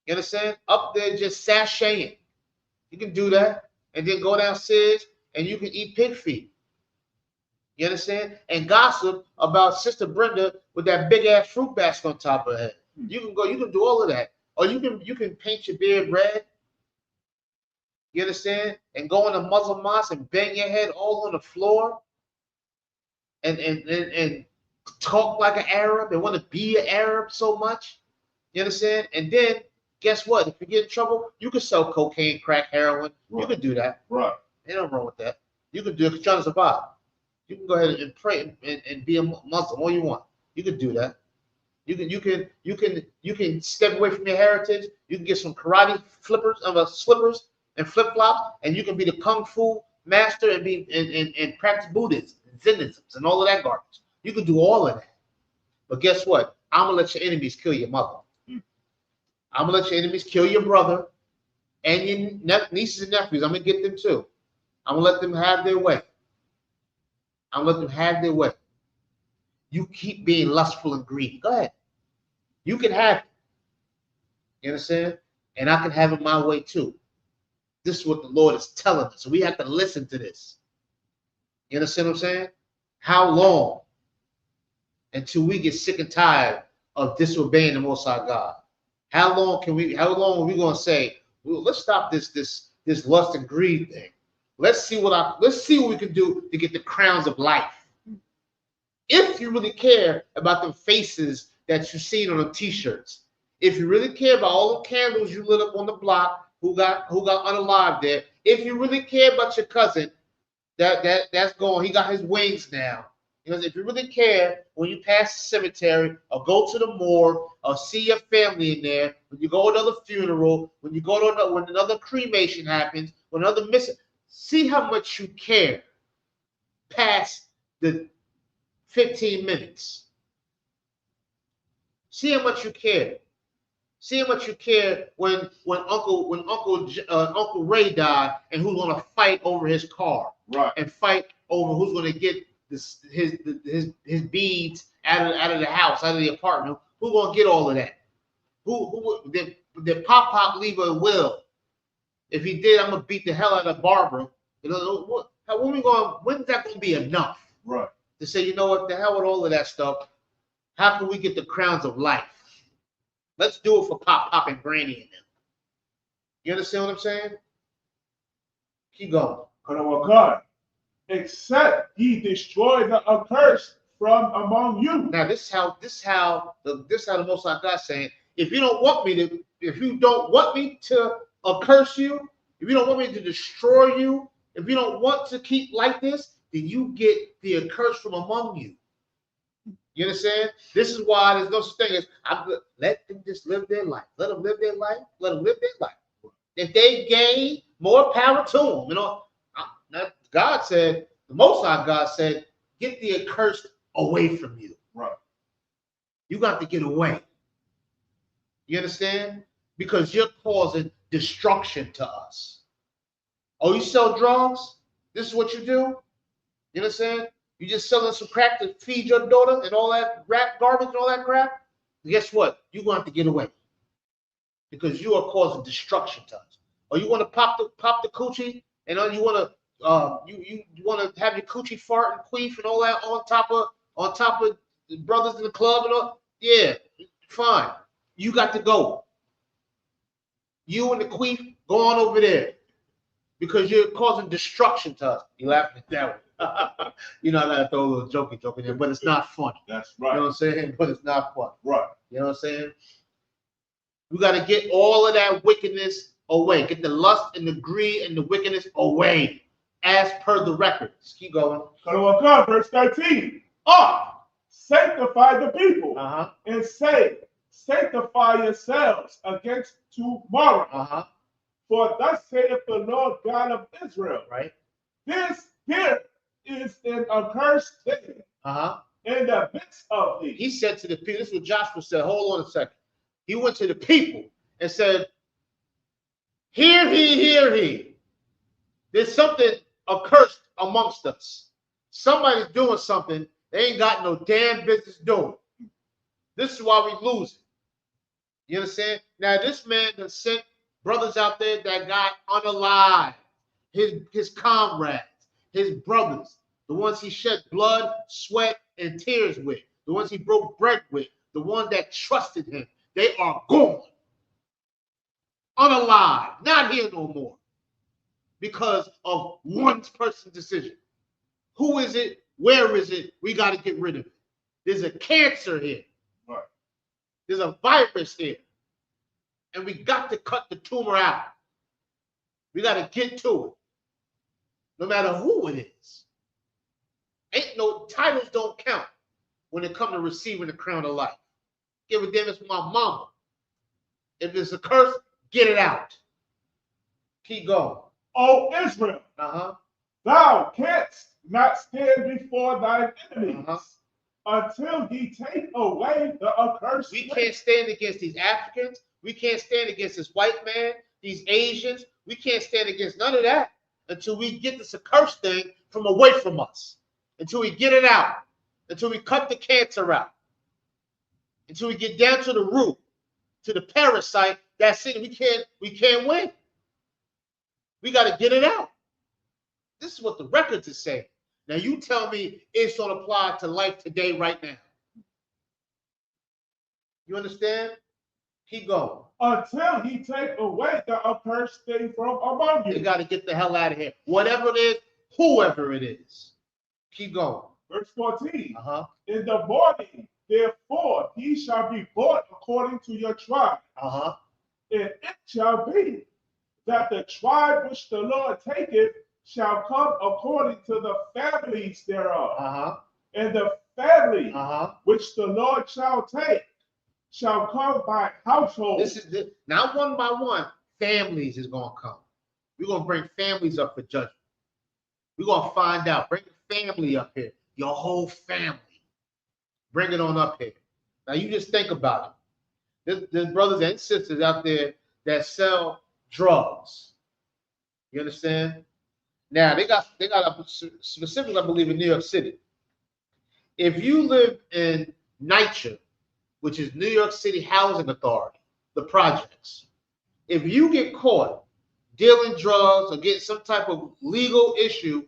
You understand? Up there just sashaying. You can do that. And then go downstairs and you can eat pig feet. You understand? And gossip about Sister Brenda with that big ass fruit basket on top of her head. You can do all of that. Or you can paint your beard red. You understand? And go in a Muslim mosque and bang your head all on the floor. And talk like an Arab and want to be an Arab so much. You understand? And then guess what? If you get in trouble, you can sell cocaine, crack, heroin. Right. You can do that. Right. Ain't nothing wrong with that. You can do it because you're trying to survive. You can go ahead and pray and be a Muslim all you want. You can do that. You can step away from your heritage. You can get some karate slippers and flip flops, and you can be the kung fu master and practice Buddhism and Zennism and all of that garbage. You can do all of that. But guess what? I'm gonna let your enemies kill your mother. I'm gonna let your enemies kill your brother and your nieces and nephews. I'm gonna get them too. I'm gonna let them have their way. You keep being lustful and greedy. Go ahead. You can have it. You understand? And I can have it my way too. This is what the Lord is telling us. So we have to listen to this. You understand what I'm saying? How long until we get sick and tired of disobeying the Most High God? How long are we going to say, well, let's stop this lust and greed thing. Let's see what we can do to get the crowns of life. If you really care about the faces that you've seen on the t-shirts, if you really care about all the candles you lit up on the block who got unalived there, if you really care about your cousin that's gone, he got his wings now, Because if you really care, when you pass the cemetery or go to the morgue or see your family in there, when you go to another funeral, when you go to when another cremation happens, when another missing, see how much you care past the 15 minutes. See how much you care. See how much you care when Uncle Ray died and who's gonna fight over his car, right, and fight over who's gonna get his beads out of the house, out of the apartment. Who's gonna get all of that? Who did Pop leave a will? If he did, I'm gonna beat the hell out of Barbara. You know when's that gonna be enough? Right. To say, you know what, the hell with all of that stuff. How can we get the crowns of life? Let's do it for Pop and Granny and them. You understand what I'm saying? Keep going. God, except he destroy the accursed from among you. Now this is how the Most High God saying, if you don't want me to accurse you, if you don't want me to destroy you, if you don't want to keep like this, then you get the accursed from among you. You understand? This is why there's no such thing as let them just live their life. Let them live their life. Let them live their life. If they gain, more power to them. You know, God said, the Most High God said, get the accursed away from you. Right. You got to get away. You understand? Because you're causing destruction to us. Oh, you sell drugs? This is what you do? You understand? You just selling some crack to feed your daughter and all that rap garbage and all that crap? Guess what? You're going to have to get away. Because you are causing destruction to us. Or you want to pop the coochie, and you want to you want to have your coochie fart and queef and all that on top of the brothers in the club and all. Yeah, fine. You got to go. You and the queef, go on over there. Because you're causing destruction to us. You laughing at that one. You know, I gotta throw a little jokey joke in there, but it's not funny. That's right. You know what I'm saying? But it's not funny. Right. You know what I'm saying? We gotta get all of that wickedness away. Get the lust and the greed and the wickedness away, as per the records. Keep going. Verse 13. Sanctify the people, and say, sanctify yourselves against tomorrow. For thus saith the Lord God of Israel. Right. This here is an accursed thing in the midst of thee. He said to the people, this is what Joshua said. Hold on a second. He went to the people and said, hear he. There's something accursed amongst us. Somebody's doing something they ain't got no damn business doing. This is why we lose it. You understand? Now, this man that sent brothers out there that got unalive, his comrades, his brothers, the ones he shed blood, sweat, and tears with, the ones he broke bread with, the ones that trusted him, they are gone. Unalive, not here no more. Because of one person's decision. Who is it? Where is it? We got to get rid of it. There's a cancer here. Right. There's a virus here. And we got to cut the tumor out. We got to get to it. No matter who it is. Ain't no titles don't count when it comes to receiving the crown of life. Give a damn, it's my mama. If it's a curse, get it out. Keep going. O Israel, thou canst not stand before thine enemies until he take away the accursed. We can't stand against these Africans. We can't stand against this white man, these Asians. We can't stand against none of that until we get this accursed thing from away from us. Until we get it out. Until we cut the cancer out. Until we get down to the root, to the parasite. That's it. We can't win. We got to get it out. This is what the records is saying. Now you tell me it's going to apply to life today, right now. You understand? Keep going. Until he take away the accursed thing from among you. You got to get the hell out of here. Whatever it is, whoever it is. Keep going. Verse 14. In the morning, therefore, he shall be bought according to your tribe. And it shall be that the tribe which the Lord taketh shall come according to the families thereof. And the family which the Lord shall take shall come by household. This is not one by one. Families is going to come. We're going to bring families up for judgment. We're going to find out. Bring the family up here. Your whole family. Bring it on up here. Now, you just think about it. There's brothers and sisters out there that sell drugs. You understand? Now, they got a specifically, I believe, in New York City. If you live in NYCHA, which is New York City Housing Authority, the projects, if you get caught dealing drugs or get some type of legal issue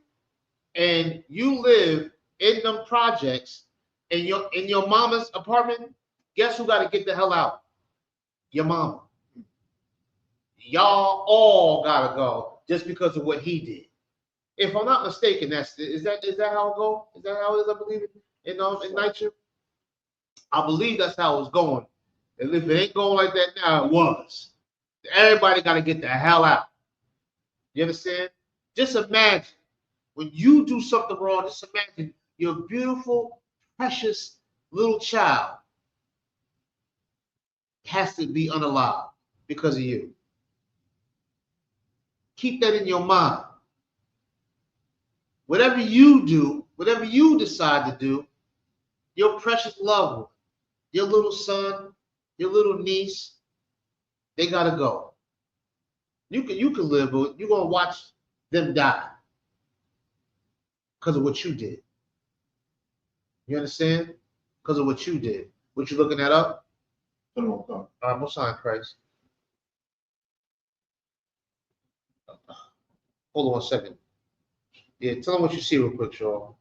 and you live in them projects in your mama's apartment, guess who got to get the hell out? Your mama. Y'all all got to go just because of what he did. If I'm not mistaken, is that how it goes? Is that how it is? I believe it in NYCHA. I believe that's how it's going. And if it ain't going like that now, it was. Everybody got to get the hell out. You understand? Just imagine when you do something wrong. Just imagine your beautiful, precious little child has to be unalive because of you. Keep that in your mind. Whatever you do, whatever you decide to do, your precious loved one, your little son, your little niece, they gotta go. You can live, but you're gonna watch them die because of what you did. You understand? Because of what you did. What you looking that up? Most high Christ. Hold on 1 second. Yeah, tell them what you see real quick, y'all.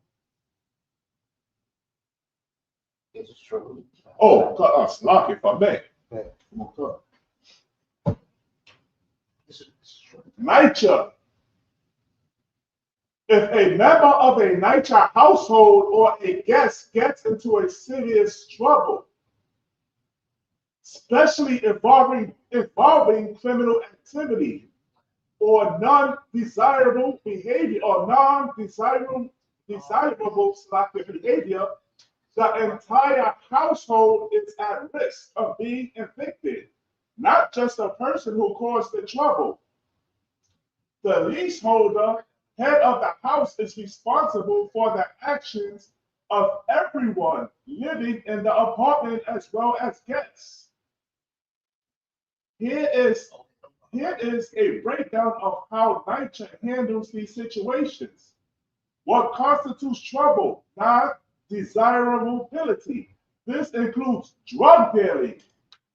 This is true. Oh, Slock, if I may. This is true. NYCHA. If a member of a NYCHA household or a guest gets into a serious trouble, especially involving criminal activity or non-desirable behavior or non-desirable behavior, the entire household is at risk of being evicted, not just the person who caused the trouble. The leaseholder, head of the house, is responsible for the actions of everyone living in the apartment as well as guests. Here is a breakdown of how NYCHA handles these situations. What constitutes trouble? Non-desirability. This includes drug dealing,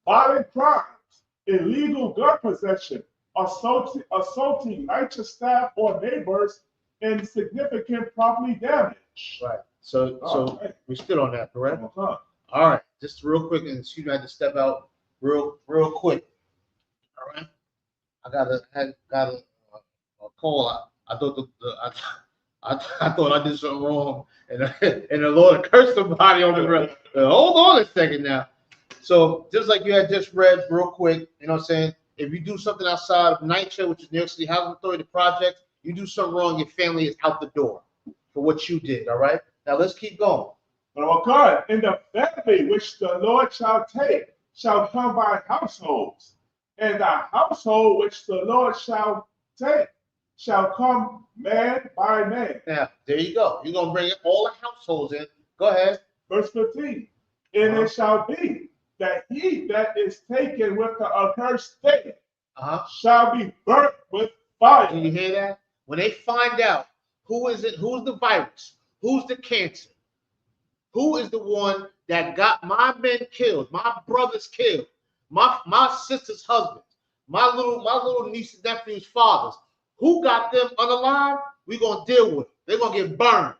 violent crimes, illegal gun possession, assaulting NYCHA staff or neighbors, and significant property damage. Right. So we stood on that, correct? All right. Just real quick, and excuse me, I had to step out real quick. All right. I got a call. I thought I thought I did something wrong, and the Lord cursed somebody on the ground. Hold on a second now. So just like you had just read real quick, you know what I'm saying? If you do something outside of NYCHA, which is New York City Housing Authority project, you do something wrong, your family is out the door for what you did. All right. Now let's keep going. Oh God, and the family which the Lord shall take shall come by households, and the household which the Lord shall take shall come man by man. Now, there you go. You're going to bring all the households in. Go ahead. Verse 15. And it shall be that he that is taken with the accursed state shall be burnt with fire. Do you hear that? When they find out who is it, who's the virus, who's the cancer, who is the one that got my men killed, my brothers killed, my sister's husband, my little niece's nephew's fathers, who got them unalive, we're going to deal with it. They're going to get burned.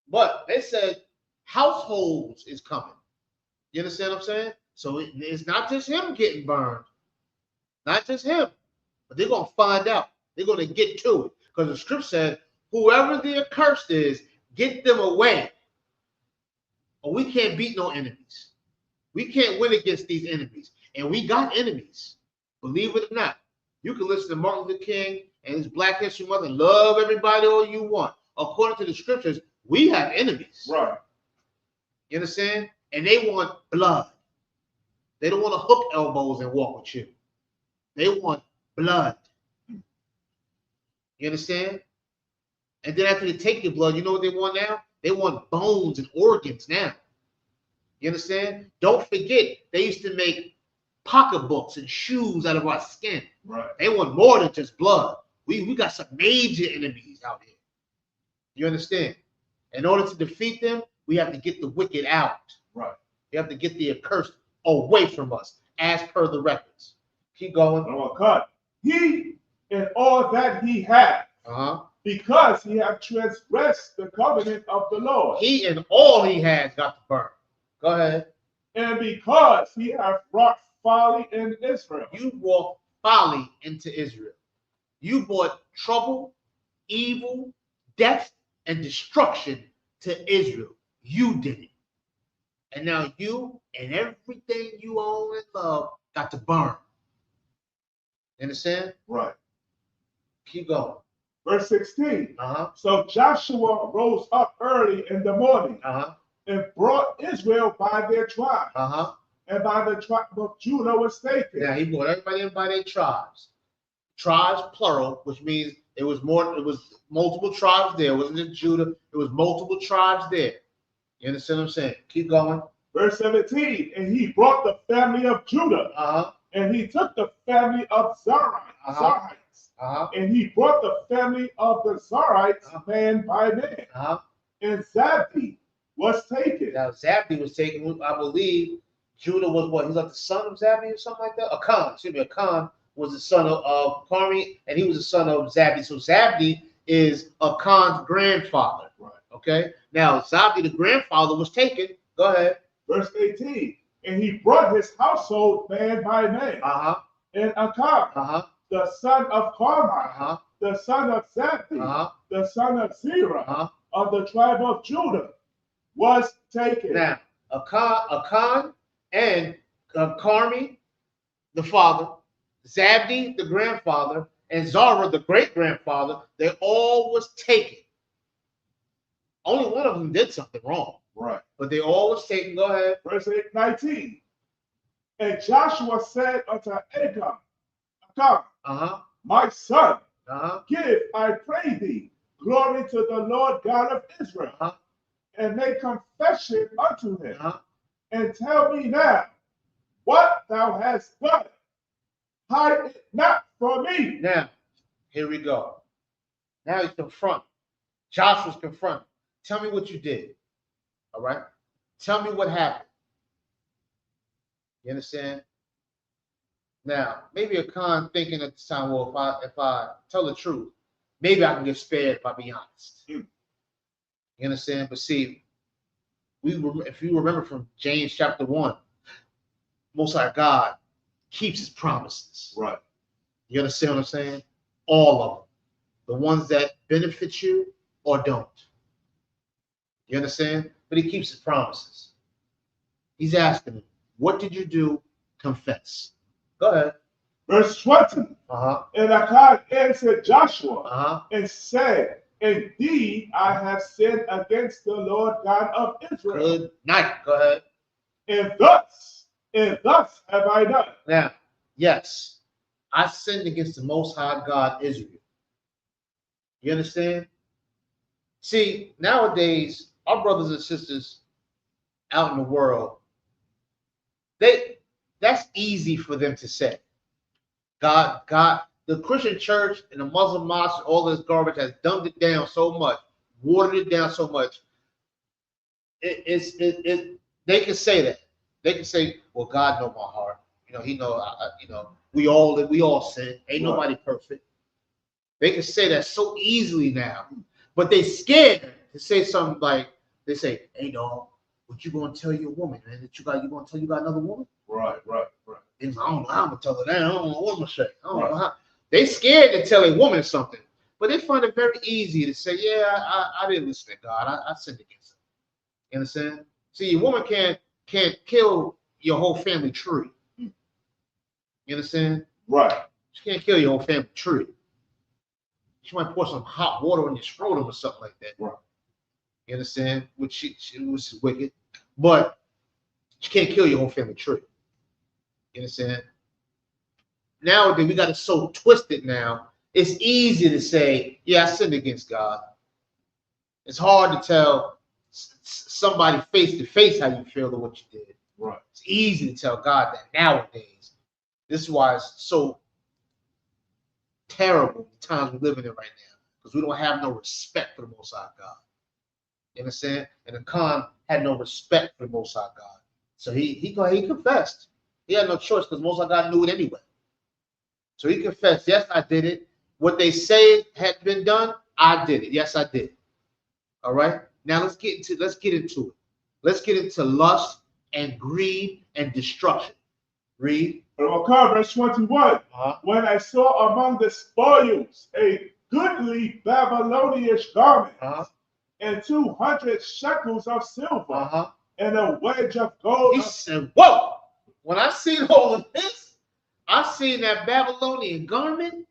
But they said households is coming. You understand what I'm saying? So it's not just him getting burned. Not just him. But they're going to find out. They're going to get to it. Because the script said, whoever the accursed is, get them away. Or we can't beat no enemies. We can't win against these enemies. And we got enemies. Believe it or not. You can listen to Martin Luther King and his Black History Month and love everybody all you want. According to the scriptures, We have enemies. Right. You understand? And they want blood. They don't want to hook elbows and walk with you. They want blood. You understand? And then after they take your blood, you know what they want now? They want bones and organs now. You understand? Don't forget, they used to make pocketbooks and shoes out of our skin. Right. They want more than just blood. We got some major enemies out here. You understand? In order to defeat them, we have to get the wicked out. Right. We have to get the accursed away from us, as per the records. Keep going. He and all that he had, because he had transgressed the covenant of the Lord. He and all he has got to burn. Go ahead. And because he hath wrought folly in Israel. You brought folly into Israel. You brought trouble, evil, death, and destruction to Israel. You did it. And now you and everything you own and love got to burn. You understand? Right. Keep going. Verse 16. So Joshua rose up early in the morning and brought Israel by their tribe. And by the tribe of Judah was taken. Now he brought everybody in by their tribes. Tribes plural, which means it was multiple tribes there. It wasn't just Judah, it was multiple tribes there. You understand what I'm saying? Keep going. Verse 17. And he brought the family of Judah. And he took the family of Zarites. And he brought the family of the Zarites man by man. And Zabdi was taken. Now Zabdi was taken, I believe. Judah was what? He's like the son of Zabdi or something like that? Akan was the son of Carmi, and he was the son of Zabdi. So Zabdi is Akan's grandfather. Right. Okay. Now Zabdi, the grandfather, was taken. Go ahead. Verse 18. And he brought his household man by man. And Akan, the son of Carmi, the son of Zabdi, the son of Zerah, of the tribe of Judah, was taken. Now, Akan and Carmi, the father, Zabdi, the grandfather, and Zara, the great-grandfather, they all was taken. Only one of them did something wrong. Right. But they all was taken. Go ahead. Verse 19. And Joshua said unto Akan, my son, give, I pray thee, glory to the Lord God of Israel, and make confession unto him, and tell me now what thou hast done. Hide it not from me. Now, here we go. Now he's confronted. Joshua's confronted. Tell me what you did. All right? Tell me what happened. You understand? Now, maybe Akan thinking at this time, well, if I tell the truth, maybe I can get spared if I be honest. You understand? But see, if you remember from James chapter 1, Most High God keeps his promises. Right. You understand what I'm saying? All of them. The ones that benefit you or don't. You understand? But he keeps his promises. He's asking him, what did you do? Confess. Go ahead. Verse 20. And Akan answered Joshua and said, indeed, I have sinned against the Lord God of Israel. Good night. Go ahead. And thus have I done. Now, yes, I sinned against the Most High God, Israel. You understand? See, nowadays, our brothers and sisters out in the world, that's easy for them to say. God, the Christian church and the Muslim mosque, all this garbage has dumbed it down so much, watered it down so much. They can say that. They can say, well, God knows my heart. He knows, we all sin. Ain't nobody perfect. They can say that so easily now, but they scared to say something like, they say, hey, dog, what you going to tell your woman, man? That you going to tell you got another woman? Right. And I don't know how I'm going to tell her that. I don't know what I'm going to say. I don't know how. They scared to tell a woman something, but they find it very easy to say, yeah, I didn't listen to God. I sinned against him. You understand? See, your woman can't kill your whole family tree. You understand? Right. She can't kill your whole family tree. She might pour some hot water on your scrotum or something like that. Right. You understand? Which she was wicked, but you can't kill your whole family tree. You understand? Nowadays, we got it so twisted now. It's easy to say, yeah, I sinned against God. It's hard to tell somebody face to face how you feel or what you did. Right. It's easy to tell God that nowadays. This is why it's so terrible the times we're living in right now, because we don't have no respect for the Most High God. You understand? And the Khan had no respect for the Most High God. So he confessed. He had no choice because Most High God knew it anyway. So he confessed, yes, I did it. What they say had been done, I did it. Yes, I did. All right. Now let's get into it. Let's get into lust and greed and destruction. Read. Verse 21. When I saw among the spoils a goodly Babylonian garment, and 200 shekels of silver, and a wedge of gold. He said, whoa! When I seen all of this, I seen that Babylonian garment.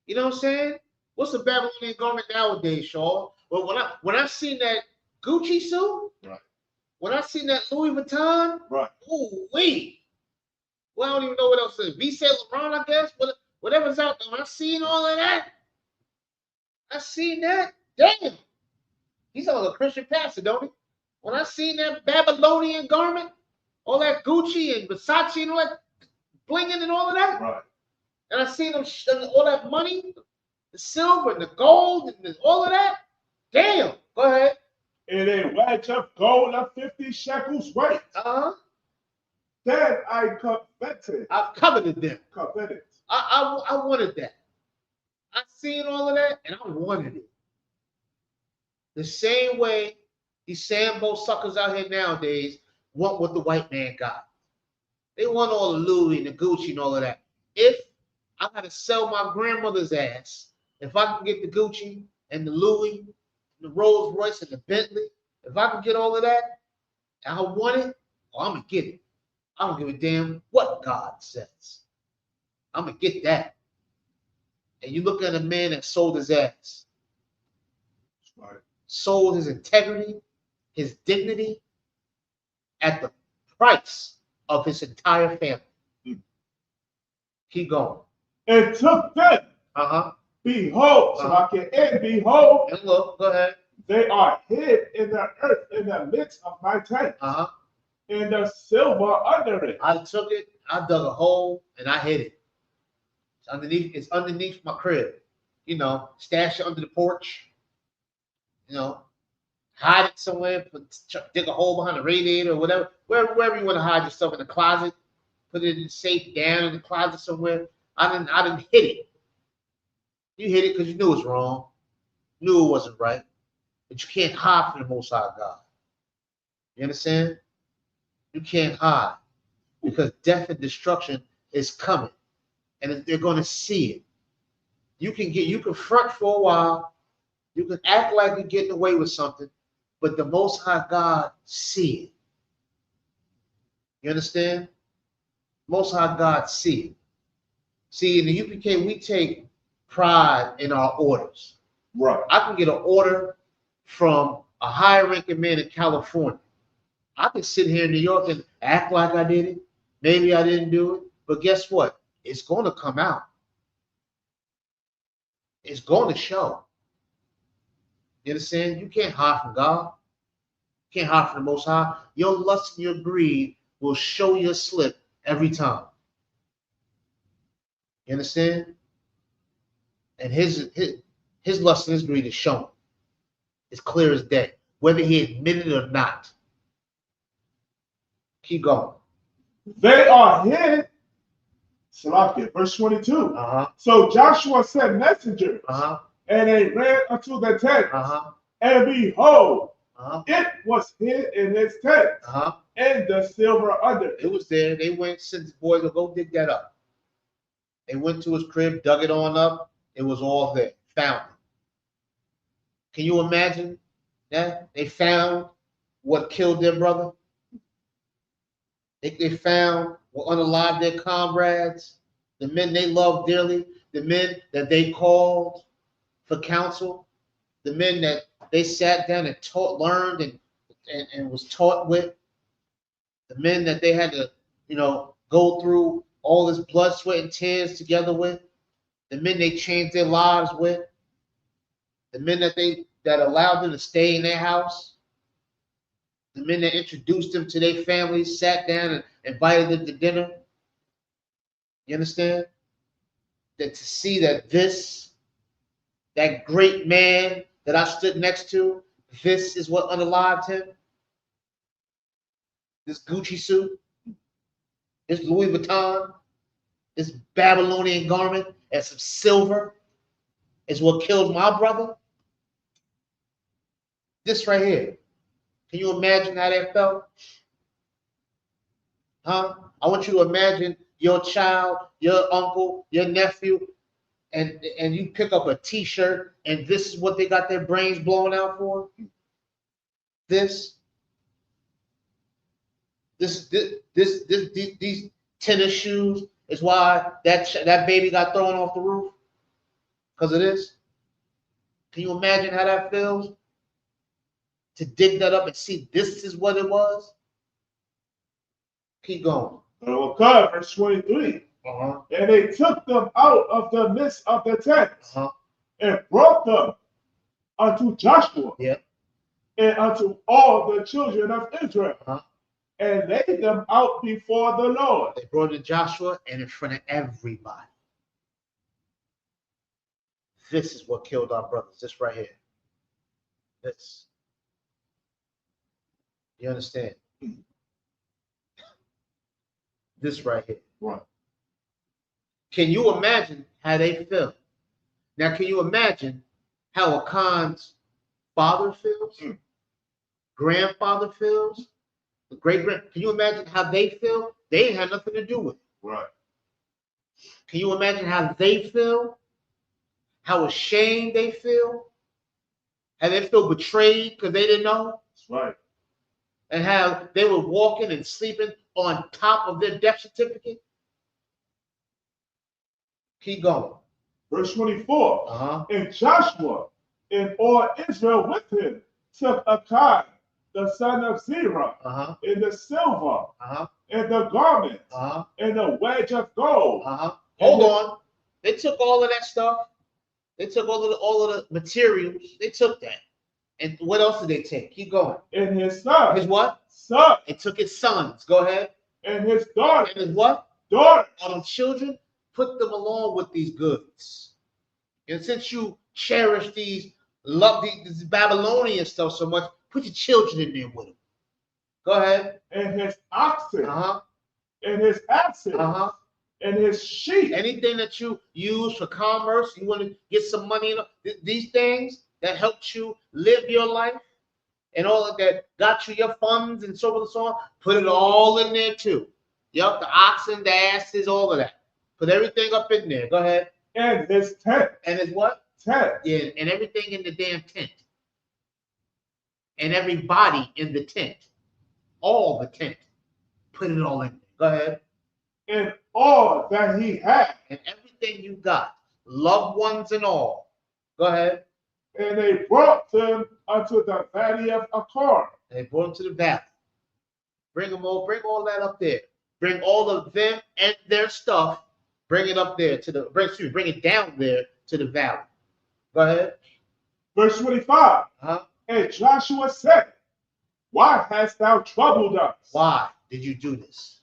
You know what I'm saying? What's a Babylonian garment nowadays, Shaw? Well, when I seen that Gucci suit, right? When I seen that Louis Vuitton, right? Ooh wee! Well, I don't even know what else is. V said LeBron, I guess. Whatever's out there. When I seen all of that, I seen that. Damn, he's like a Christian pastor, don't he? When I seen that Babylonian garment, all that Gucci and Versace and all that blinging and all of that, right? And I seen them all that money, the silver and the gold and all of that. Damn. Go ahead. And a wedge of gold of 50 shekels weight. Then I coveted. I coveted them. Coveted. I wanted that. I seen all of that and I wanted it. The same way these Sambo suckers out here nowadays want what the white man got. They want all the Louis and the Gucci and all of that. If I gotta sell my grandmother's ass, if I can get the Gucci and the Louis, the Rolls Royce and the Bentley, if I can get all of that, and I want it, I'm gonna get it. I don't give a damn what God says. I'm gonna get that. And you look at a man that sold his ass, right. Sold his integrity, his dignity at the price of his entire family. Keep going. And took them. Behold, and behold, and look, go ahead. They are hid in the earth in the midst of my tent. And the silver under it. I took it, I dug a hole, and I hid it. It's underneath my crib. You know, stash it under the porch. You know, hide it somewhere, dig a hole behind the radiator or whatever. Wherever you want to hide yourself, in the closet, put it in the safe, down in the closet somewhere. I didn't hit it. You hit it because you knew it was wrong. Knew it wasn't right. But you can't hide from the Most High God. You understand? You can't hide because death and destruction is coming, and they're going to see it. You can front for a while, you can act like you're getting away with something, but the Most High God see it. You understand? Most High God see it. See, in the UPK, we take pride in our orders. Right. I can get an order from a high-ranking man in California. I can sit here in New York and act like I did it. Maybe I didn't do it. But guess what? It's going to come out. It's going to show. You understand? You can't hide from God. You can't hide from the Most High. Your lust and your greed will show your slip every time. You understand? And his lust and his greed is shown. It's clear as day, whether he admitted it or not. Keep going. They are hid. Salakia, verse 22. So Joshua sent messengers, and they ran unto the tent, and behold, it was hid in his tent, and the silver under it. It was there. They went, sent the boys to go dig that up. They went to his crib, dug it on up. It was all there. Found it. Can you imagine that? They found what killed their brother. They found what unalived their comrades, the men they loved dearly, the men that they called for counsel, the men that they sat down and taught, learned, and was taught with, the men that they had to, go through all this blood, sweat, and tears together with, the men they changed their lives with, the men that allowed them to stay in their house, the men that introduced them to their families, sat down and invited them to dinner. You understand? That to see that that great man that I stood next to, this is what unalived him. This Gucci suit, this Louis Vuitton, this Babylonian garment, and some silver is what killed my brother. This right here. Can you imagine how that felt? Huh? I want you to imagine your child, your uncle, your nephew, and you pick up a T-shirt, and this is what they got their brains blown out for. These tennis shoes is why that baby got thrown off the roof, because of this. Can you imagine how that feels? To dig that up and see this is what it was. Keep going. Okay, verse 23. Uh-huh. And they took them out of the midst of the tents, Uh-huh. and brought them unto Joshua, Yeah. and unto all the children of Israel, Uh-huh. and laid them out before the Lord. They brought in Joshua and in front of everybody. This is what killed our brothers. This right here. This. You understand? This right here. Right. Can you imagine how they feel? Now, can you imagine how Akan's father feels? Grandfather feels? The great-grand. Can you imagine how they feel? They ain't had nothing to do with it. Right. Can you imagine how they feel? How ashamed they feel? How they feel betrayed because they didn't know? That's right. And how they were walking and sleeping on top of their death certificate? Keep going. Verse 24. Uh-huh. And Joshua and all Israel with him took Akan, the son of Zerah, Uh-huh. and the silver, Uh-huh. and the garment, Uh-huh. and the wedge of gold. Uh-huh. Hold on. They took all of that stuff. They took all of the materials. They took that. And what else did they take? Keep going. And his son. His what? Son. They took his sons. Go ahead. And his daughter. And his what? Daughter. All them children, put them along with these goods. And since you cherish love these Babylonian stuff so much, put your children in there with them. Go ahead. And his oxen. Uh-huh. And his asses. Uh-huh. And his sheep. Anything that you use for commerce, you want to get some money in these things that helped you live your life and all of that got you your funds and so on and so on, put it all in there too. Yep, the oxen, the asses, all of that. Put everything up in there. Go ahead. And his tent. And his what? Tent. Yeah, and everything in the damn tent. And everybody in the tent. All the tent. Put it all in there. Go ahead. And all that he had. And everything you got. Loved ones and all. Go ahead. And they brought them unto the valley of Achor. They brought them to the valley. Bring all that up there. Bring all of them and their stuff. Bring it up there bring it down there to the valley. Go ahead. Verse 25. Uh-huh. And Joshua said, why hast thou troubled us? Why did you do this?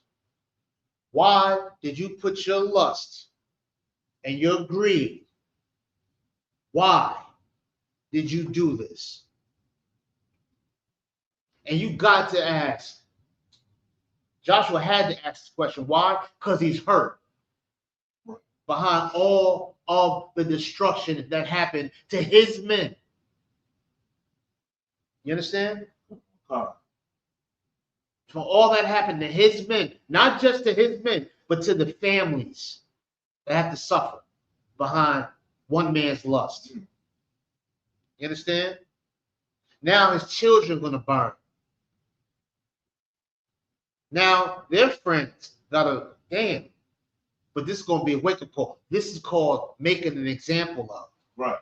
Why did you put your lust and your greed? Why did you do this? And you got to ask. Joshua had to ask this question. Why? Because he's hurt behind all of the destruction that happened to his men. You understand? For all that happened to his men, not just to his men, but to the families that have to suffer behind one man's lust. You understand? Now his children are going to burn. Now their friends got a damn. But this is going to be a wake-up call. This is called making an example of. Right.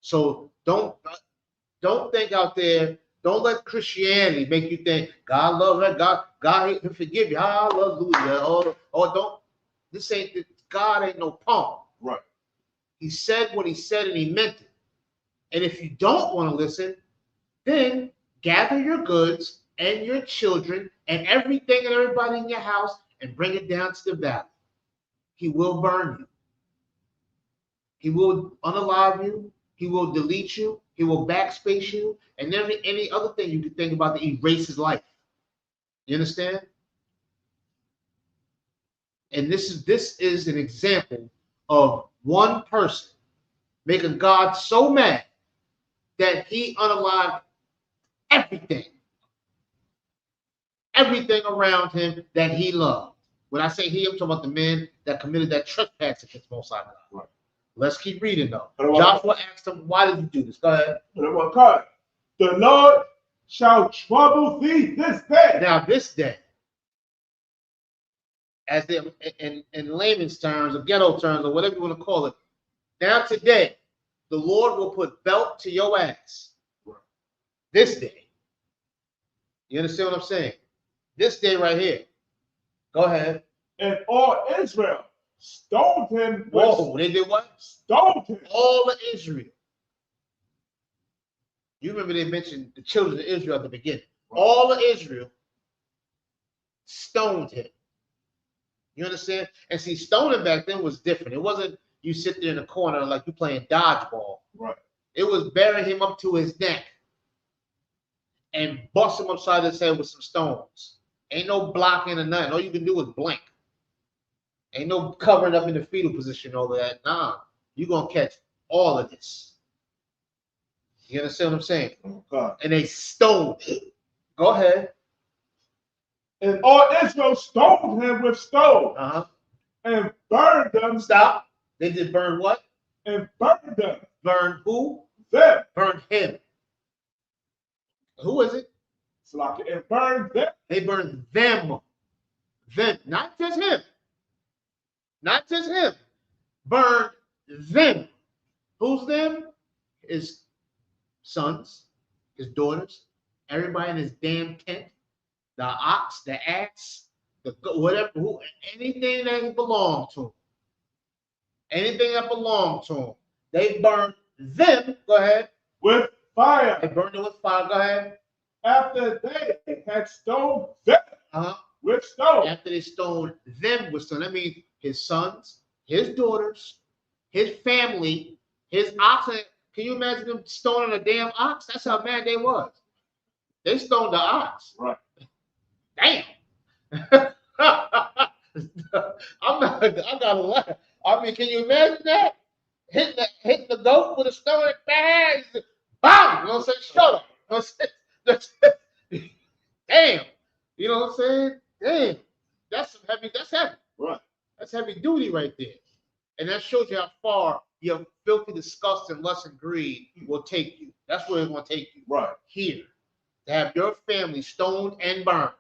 So don't think out there. Don't let Christianity make you think God loves her. God will forgive you. Hallelujah. Or don't. This ain't God ain't no punk. Right. He said what he said and he meant it. And if you don't want to listen, then gather your goods and your children and everything and everybody in your house and bring it down to the valley. He will burn you. He will unalive you. He will delete you. He will backspace you. And then any other thing you could think about to erase his life. You understand? And this is an example of one person making God so mad that he unalived everything around him that he loved. When I say he, I'm talking about the men that committed that trespass against Most High God. Right. Let's keep reading though. Joshua asked him, "Why did you do this?" Go ahead. The Lord shall trouble thee this day. Now, this day, as the in layman's terms or ghetto terms or whatever you want to call it, now today, the Lord will put belt to your ass. This day. You understand what I'm saying? This day right here. Go ahead. And all Israel stoned him. Whoa, they did what? Stoned him. All of Israel. You remember they mentioned the children of Israel at the beginning. Right. All of Israel stoned him. You understand? And see, stoning back then was different. It wasn't you sit there in the corner like you playing dodgeball. Right. It was bury him up to his neck and bust him upside his head with some stones. Ain't no blocking or nothing. All you can do is blink. Ain't no covering up in the fetal position over that. Nah, you're going to catch all of this. You understand what I'm saying? Okay. And they stoned him. Go ahead. And all Israel stoned him with stones. And burned them. Stop. They did burn what? And burned them. Burn who? Them. Burn him. Who is it? And burned them. They burned them. Them. Not just him. Not just him. Burned them. Who's them? His sons, his daughters, everybody in his damn tent, the ox, the ass, the whatever, anything that belonged to him. Anything that belonged to him. They burned them. Go ahead. With fire. They burned it with fire. Go ahead. After they had stoned them with stones. After they stoned them with stones. That means his sons, his daughters, his family, his oxen. Can you imagine them stoning a damn ox? That's how mad they was. They stoned the ox. Right. Damn. I gotta laugh. I mean, can you imagine that? Hitting the goat with a stone and bang! Bam! You know what I'm saying? Shut up. You know what I'm saying? Damn. You know what I'm saying? Damn. That's heavy. Right. That's heavy duty right there. And that shows you how far your filthy disgust and lust and greed will take you. That's where it's going to take you. Right. Here. To have your family stoned and burned.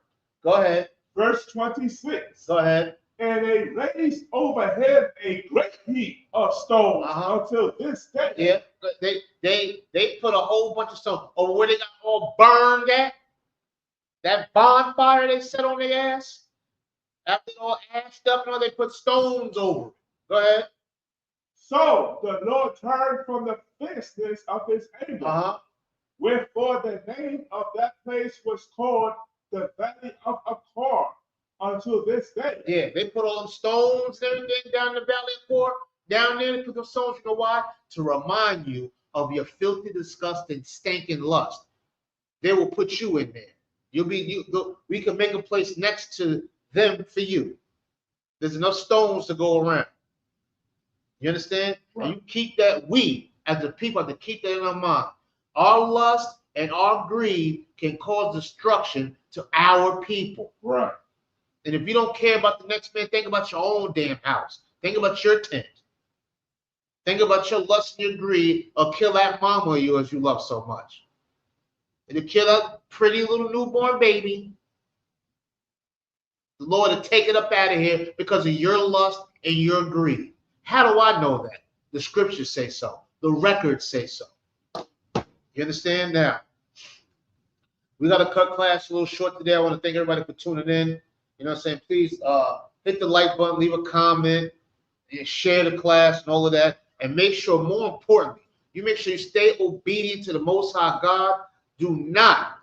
Go ahead. Verse 26. Go ahead. And they raised overhead a great heap of stones until this day. Yeah, they put a whole bunch of stones over where they got all burned at. That bonfire they set on their ass. After it all ashed up and all, they put stones over it. Go ahead. So the Lord turned from the fierceness of his anger. Wherefore the name of that place was called the Valley of Achor until this day. Yeah, they put all them stones and everything down the Valley of Achor. Down there, they put them stones. You know why? To remind you of your filthy, disgusting, stinking lust. They will put you in there. We can make a place next to them for you. There's enough stones to go around. You understand? Right. And you keep that, we as the people have to keep that in our mind. Our lust and our greed can cause destruction to our people. Right. And if you don't care about the next man, think about your own damn house. Think about your tent. Think about your lust and your greed, or kill that mama of yours you love so much. And to kill that pretty little newborn baby, the Lord will take it up out of here because of your lust and your greed. How do I know that? The scriptures say so. the records say so. You understand? Now, we got to cut class a little short today. I want to thank everybody for tuning in. You know what I'm saying? Please hit the like button, leave a comment, share the class and all of that. And make sure, more importantly, you make sure you stay obedient to the Most High God. Do not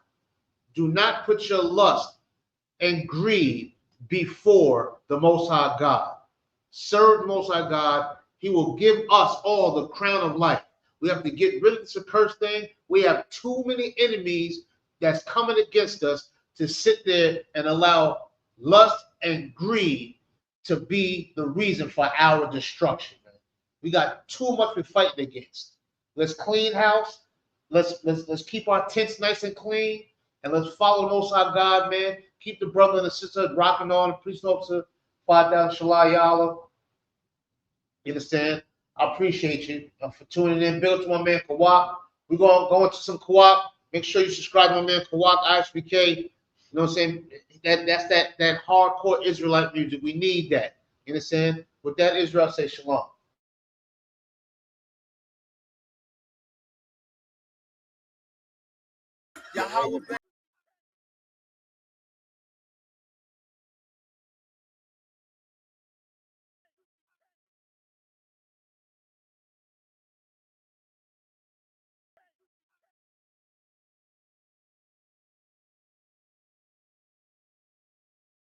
put your lust and greed before the Most High God. Serve the Most High God. He will give us all the crown of life. We have to get rid of this accursed thing. We have too many enemies that's coming against us to sit there and allow lust and greed to be the reason for our destruction. Man. We got too much we're fighting against. Let's clean house. Let's keep our tents nice and clean, and let's follow the Most High God, man. Keep the brother and the sister rocking on. Police officer, 5,000 Shalai Yala. You understand? I appreciate you for tuning in. Big up to my man Kawak. We're going to go into some Kawak. Make sure you subscribe to my man Kawak, ISUPK. You know what I'm saying? That's that hardcore Israelite music. We need that. You understand? With that, Israel, say shalom.